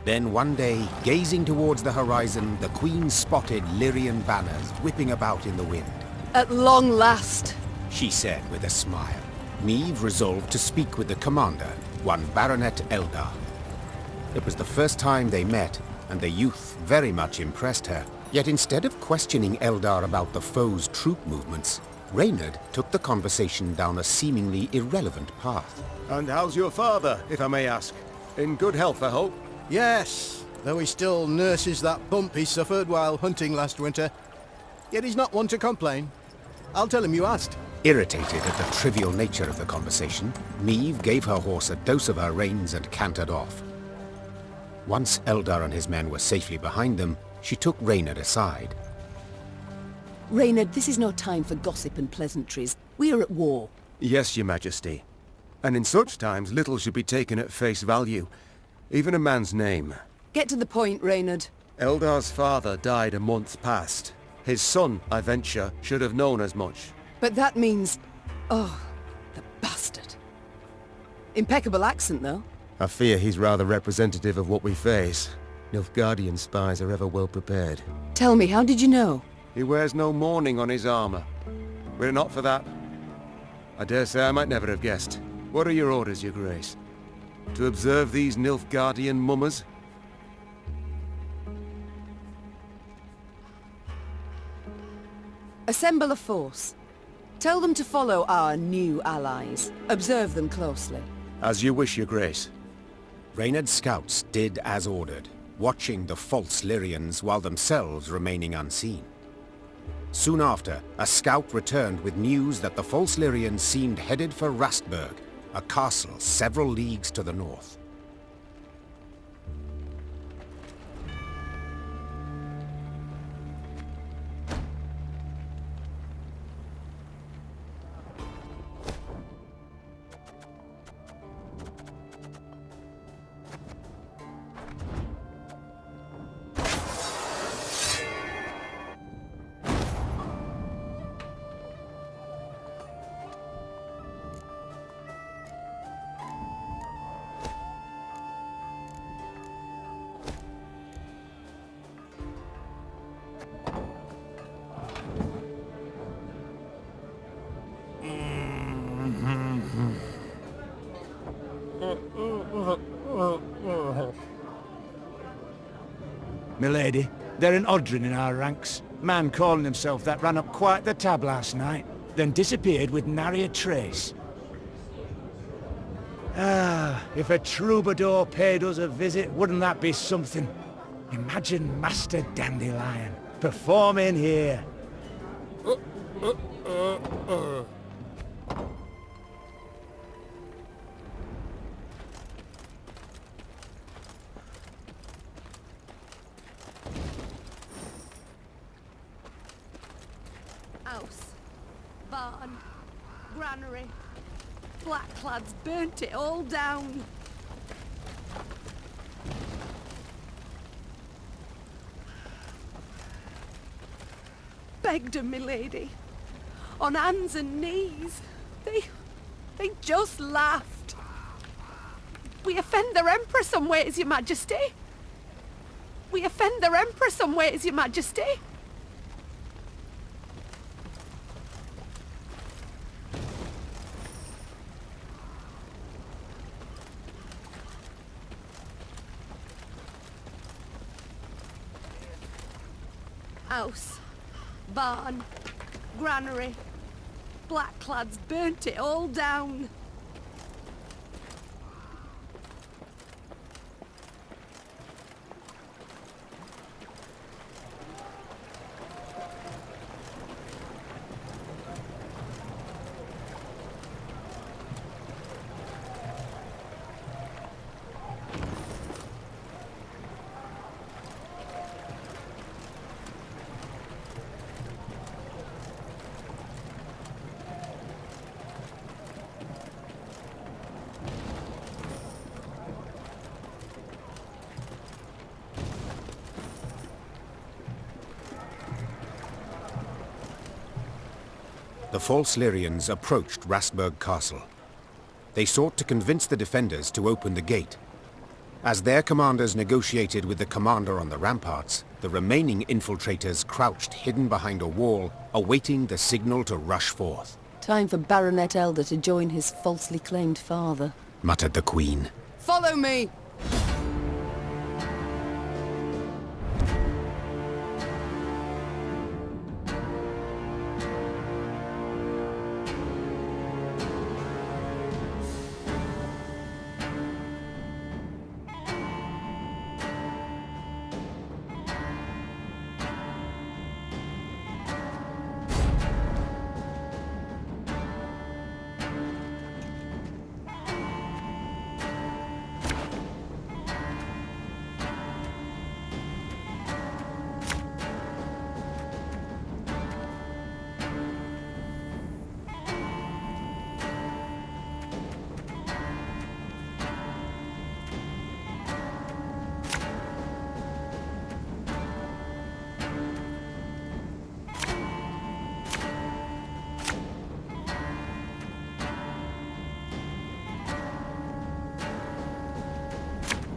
Speaker 1: Then one day, gazing towards the horizon, the Queen spotted Lyrian banners whipping about in the wind.
Speaker 4: At long last,
Speaker 1: She said with a smile. Niamh resolved to speak with the commander, one Baronet Eldar. It was the first time they met, and the youth very much impressed her. Yet instead of questioning Eldar about the foe's troop movements, Reynard took the conversation down a seemingly irrelevant path.
Speaker 3: And how's your father, if I may ask? In good health, I hope?
Speaker 9: Yes, though he still nurses that bump he suffered while hunting last winter. Yet he's not one to complain. I'll tell him you asked.
Speaker 1: Irritated at the trivial nature of the conversation, Niamh gave her horse a dose of her reins and cantered off. Once Eldar and his men were safely behind them, she took Reynard aside.
Speaker 4: Reynard, this is no time for gossip and pleasantries. We are at war.
Speaker 3: Yes, your majesty. And in such times, little should be taken at face value. Even a man's name.
Speaker 4: Get to the point, Reynard.
Speaker 3: Eldar's father died a month past. His son, I venture, should have known as much.
Speaker 4: But that means... Oh, the bastard. Impeccable accent, though.
Speaker 3: I fear he's rather representative of what we face. Nilfgaardian spies are ever well prepared.
Speaker 4: Tell me, how did you know?
Speaker 3: He wears no mourning on his armor. Were it not for that, I dare say I might never have guessed. What are your orders, your grace? To observe these Nilfgaardian mummers?
Speaker 4: Assemble a force. Tell them to follow our new allies. Observe them closely.
Speaker 3: As you wish, your grace.
Speaker 1: Reynard's scouts did as ordered, watching the false Lyrians while themselves remaining unseen. Soon after, a scout returned with news that the false Lyrians seemed headed for Rastburg, a castle several leagues to the north.
Speaker 16: Milady, they're an Odrin in our ranks. Man calling himself that ran up quite the tab last night, then disappeared with nary a trace. Ah, if a troubadour paid us a visit, wouldn't that be something? Imagine Master Dandelion performing here.
Speaker 4: House, barn, granary. Blackclads burnt it all down. Begged 'em, my lady. On hands and knees. They just laughed. We offend their emperor some ways, your majesty. We offend their emperor some ways, your majesty. House, barn, granary. Blackclads burnt it all down.
Speaker 1: The false Lyrians approached Rastburg Castle. They sought to convince the defenders to open the gate. As their commanders negotiated with the commander on the ramparts, the remaining infiltrators crouched hidden behind a wall, awaiting the signal to rush forth.
Speaker 4: Time for Baronet Elder to join his falsely claimed father,
Speaker 1: muttered the Queen.
Speaker 4: Follow me!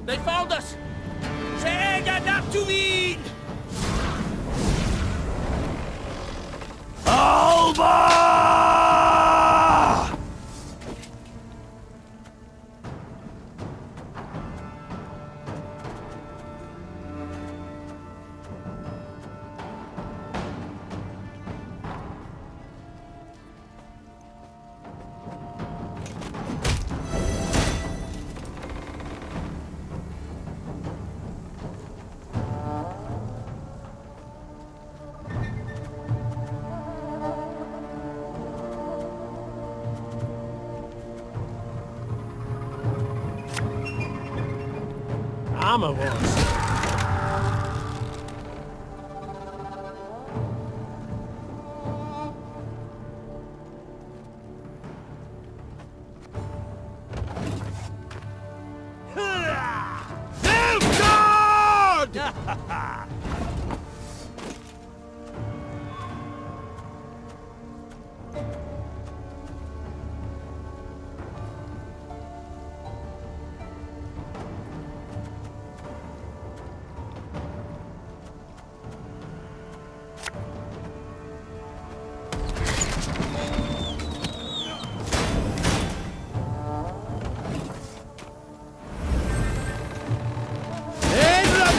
Speaker 7: They found us! Säga not to me!
Speaker 12: Alba!
Speaker 16: Armor wars.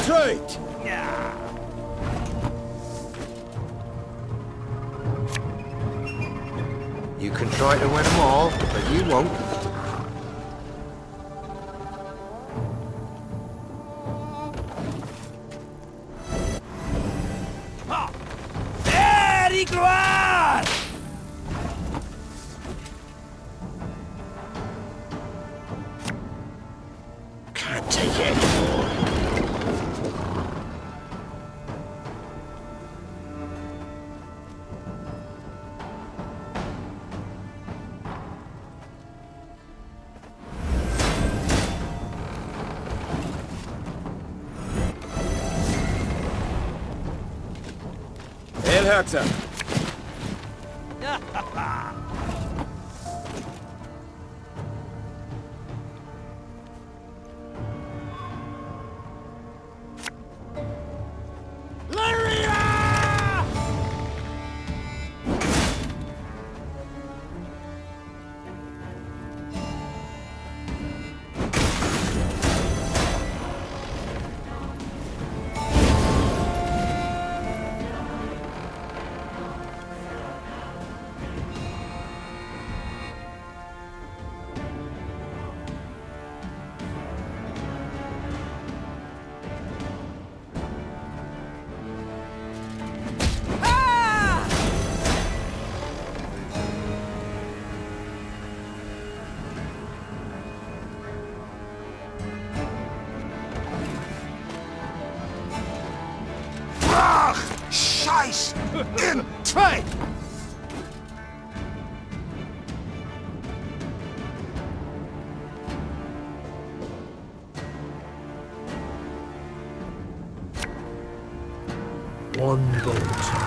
Speaker 12: Retreat!
Speaker 5: You can try to win them all, but you won't.
Speaker 16: gloire!
Speaker 12: Can't take it anymore.
Speaker 3: El Herzer!
Speaker 12: Scheiß! In Trade!
Speaker 9: One bolt I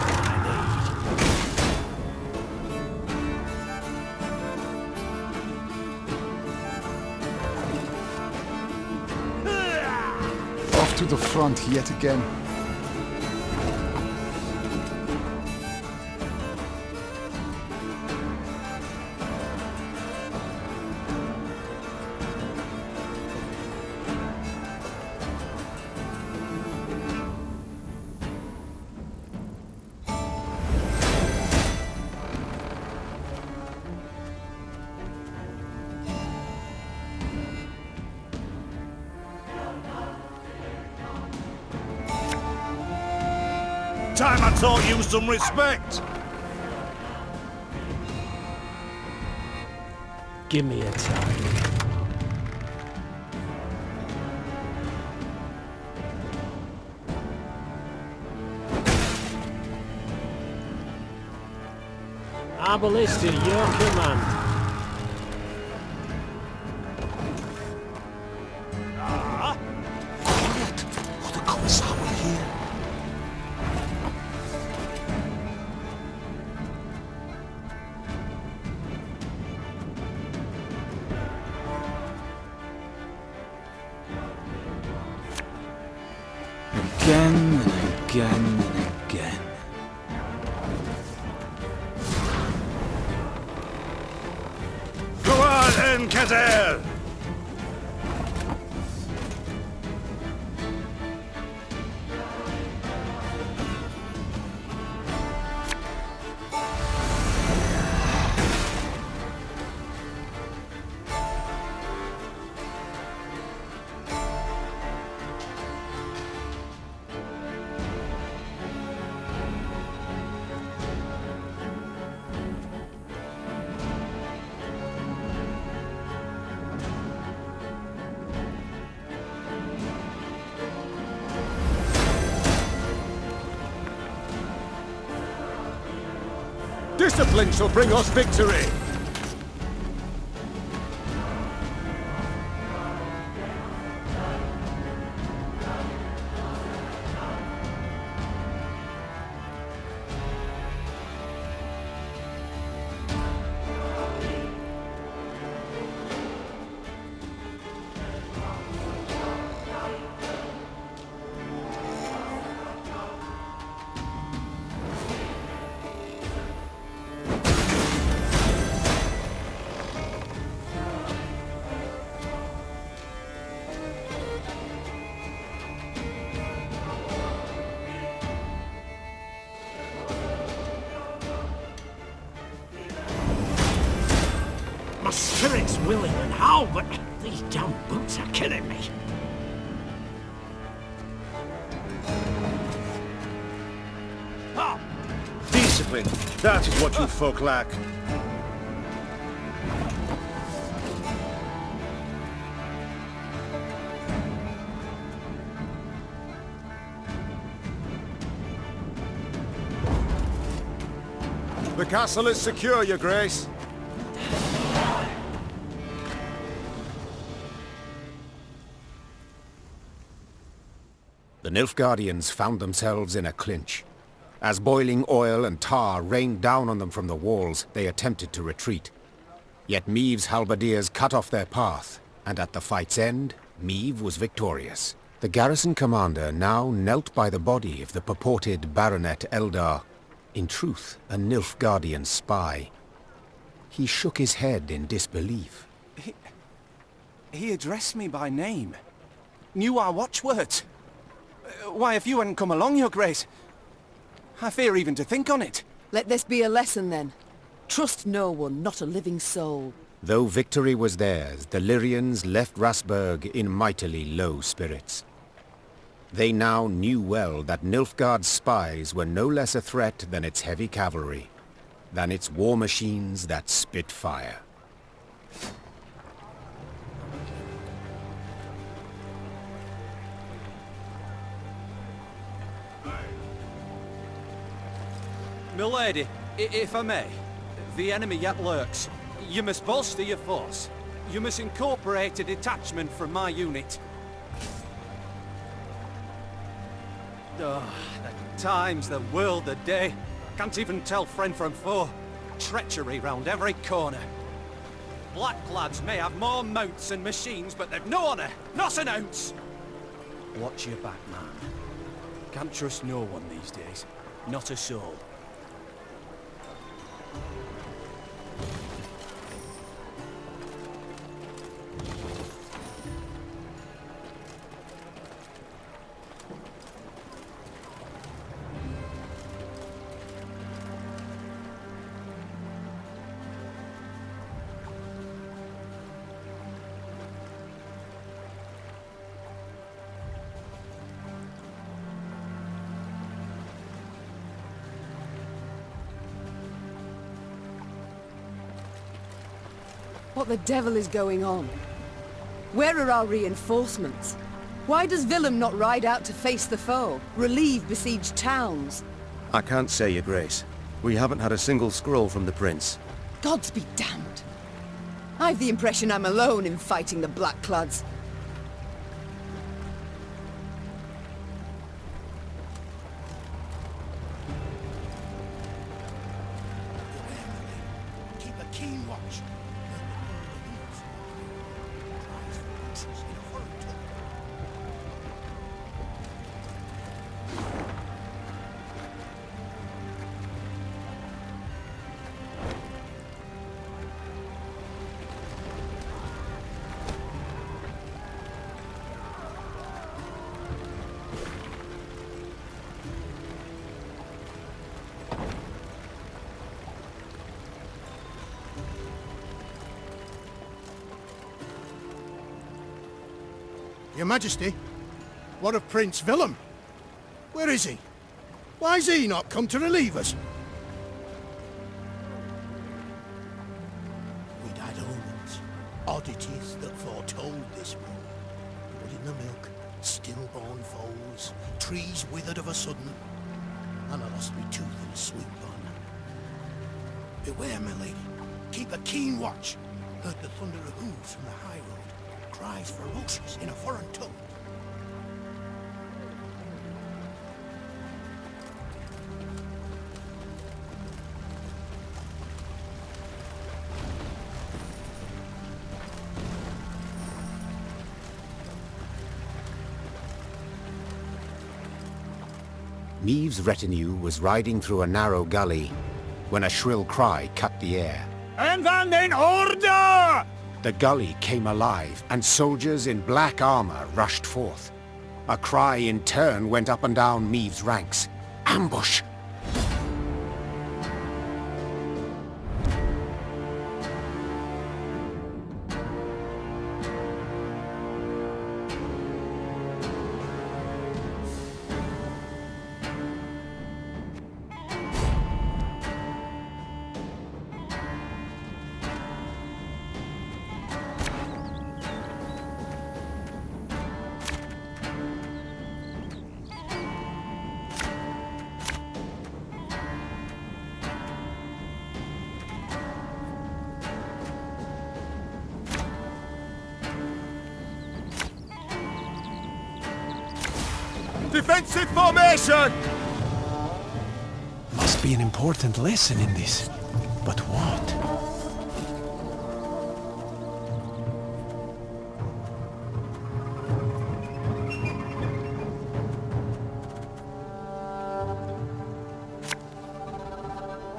Speaker 14: need. Off to the front yet again.
Speaker 12: Time I taught you some respect.
Speaker 9: Give me a time.
Speaker 17: Arbalist at your command.
Speaker 12: Quiet, or the Commissar will hear.
Speaker 10: Again and again and again.
Speaker 12: Go on, Encader!
Speaker 3: Discipline shall bring us victory!
Speaker 17: My spirit's willing and how, but these damn boots are killing me.
Speaker 12: These Discipline. That is what you folk lack.
Speaker 3: The castle is secure, Your Grace.
Speaker 1: The Nilfgaardians found themselves in a clinch. As boiling oil and tar rained down on them from the walls, they attempted to retreat. Yet Meave's halberdiers cut off their path, and at the fight's end, Meave was victorious. The garrison commander now knelt by the body of the purported Baronet Eldar, in truth a Nilfgaardian spy. He shook his head in disbelief.
Speaker 18: He addressed me by name. Knew our watchwords. Why, if you hadn't come along, Your Grace, I fear even to think on it.
Speaker 4: Let this be a lesson, then. Trust no one, not a living soul.
Speaker 1: Though victory was theirs, the Lyrians left Rasburg in mightily low spirits. They now knew well that Nilfgaard's spies were no less a threat than its heavy cavalry, than its war machines that spit fire.
Speaker 19: Milady, if I may, the enemy yet lurks. You must bolster your force. You must incorporate a detachment from my unit. Oh, the times, the world, the day. Can't even tell friend from foe. Treachery round every corner. Blacklads may have more mounts and machines, but they've no honour, not an ounce. Watch your back, man. Can't trust no one these days. Not a soul.
Speaker 4: What the devil is going on? Where are our reinforcements? Why does Willem not ride out to face the foe, relieve besieged towns?
Speaker 3: I can't say, Your Grace. We haven't had a single scroll from the Prince.
Speaker 4: Gods be damned. I've the impression I'm alone in fighting the Blackclads.
Speaker 9: Keep a keen watch. Your Majesty, what of Prince Willem? Where is he? Why's he not come to relieve us? We'd had omens, oddities that foretold this morning. Blood in the milk, stillborn foals, trees withered of a sudden, and I lost me tooth in a sweet bun. Beware, my lady. Keep a keen watch. Heard the thunder of hooves from the high road. Cries ferocious in a foreign tongue.
Speaker 1: Meave's retinue was riding through a narrow gully when a shrill cry cut the air.
Speaker 7: En van den order!
Speaker 1: The gully came alive, and soldiers in black armor rushed forth. A cry in turn went up and down Meave's ranks. Ambush!
Speaker 7: Defensive formation!
Speaker 11: Must be an important lesson in this. But what?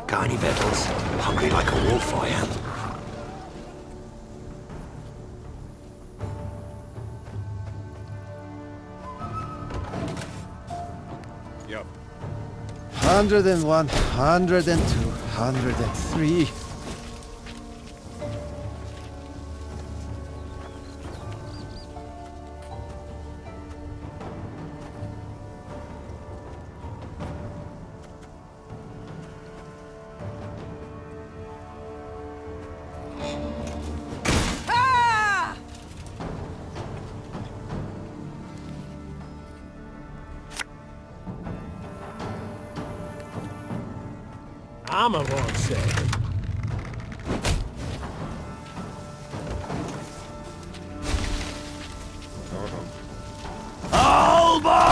Speaker 5: Got any victuals? Hungry like a wolf, I am.
Speaker 8: Yep.
Speaker 15: 101, 102, 103.
Speaker 17: I'm a won't say.
Speaker 7: Alba!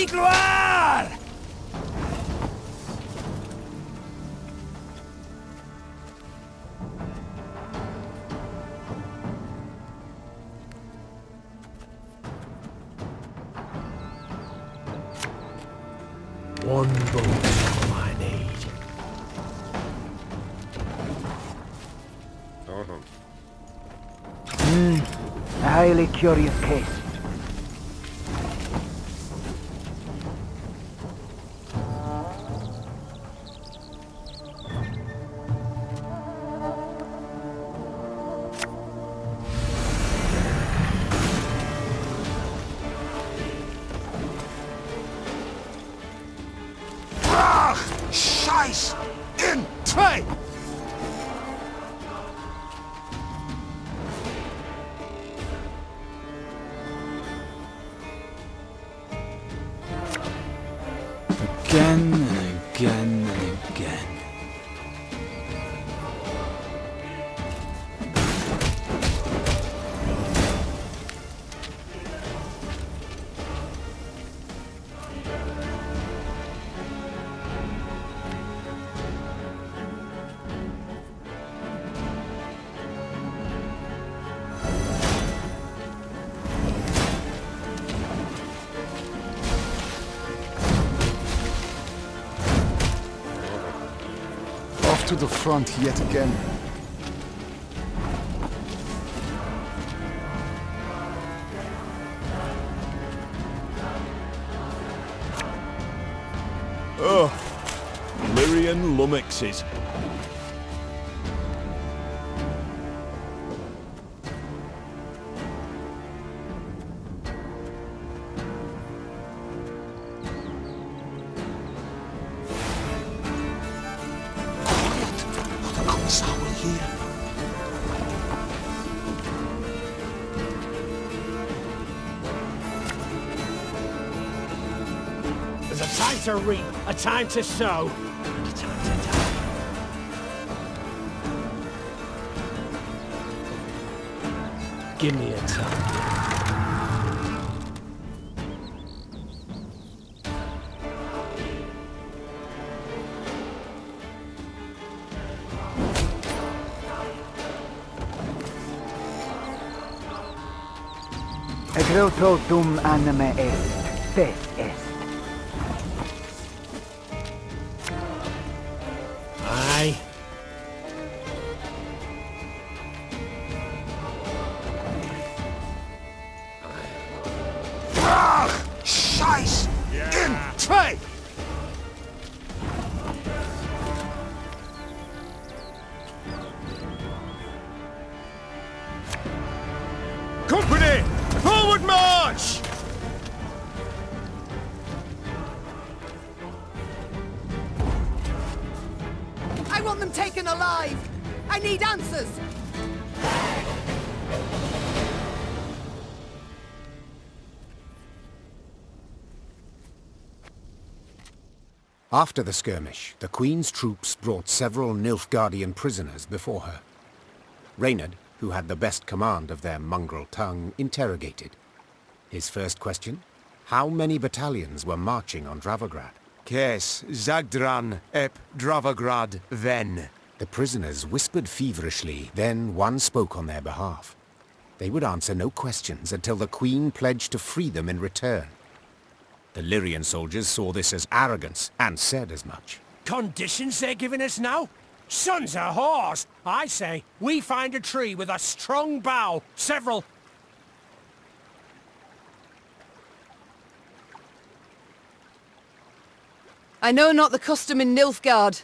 Speaker 7: Gloire!
Speaker 17: One boat is all I need.
Speaker 20: A highly curious case.
Speaker 7: Scheiß in Trade!
Speaker 10: Again and again and again.
Speaker 14: Off to the front yet again.
Speaker 7: Oh, Lyrian lummoxes.
Speaker 17: There's a time to reap, a time to sow, and a time to die. Give me a target.
Speaker 20: Egreto dum anime est, fes est.
Speaker 17: Aye.
Speaker 7: Scheiß in Trade!
Speaker 2: Company! Forward march!
Speaker 4: I want them taken alive! I need answers!
Speaker 1: After the skirmish, the Queen's troops brought several Nilfgaardian prisoners before her. Reynard, who had the best command of their mongrel tongue, interrogated. His first question? How many battalions were marching on Dravograd?
Speaker 3: Kes, Zagdran, Ep, Dravograd, Ven.
Speaker 1: The prisoners whispered feverishly, then one spoke on their behalf. They would answer no questions until the Queen pledged to free them in return. The Lyrian soldiers saw this as arrogance, and said as much.
Speaker 17: Conditions they're giving us now? Sons of whores! I say, we find a tree with a strong bough, several...
Speaker 4: I know not the custom in Nilfgaard,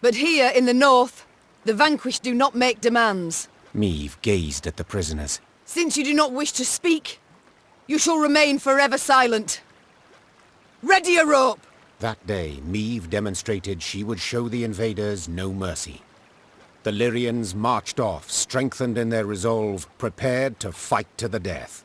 Speaker 4: but here in the north, the vanquished do not make demands.
Speaker 1: Meve gazed at the prisoners.
Speaker 4: Since you do not wish to speak, you shall remain forever silent. Ready your rope!
Speaker 1: That day, Meve demonstrated she would show the invaders no mercy. The Lyrians marched off, strengthened in their resolve, prepared to fight to the death.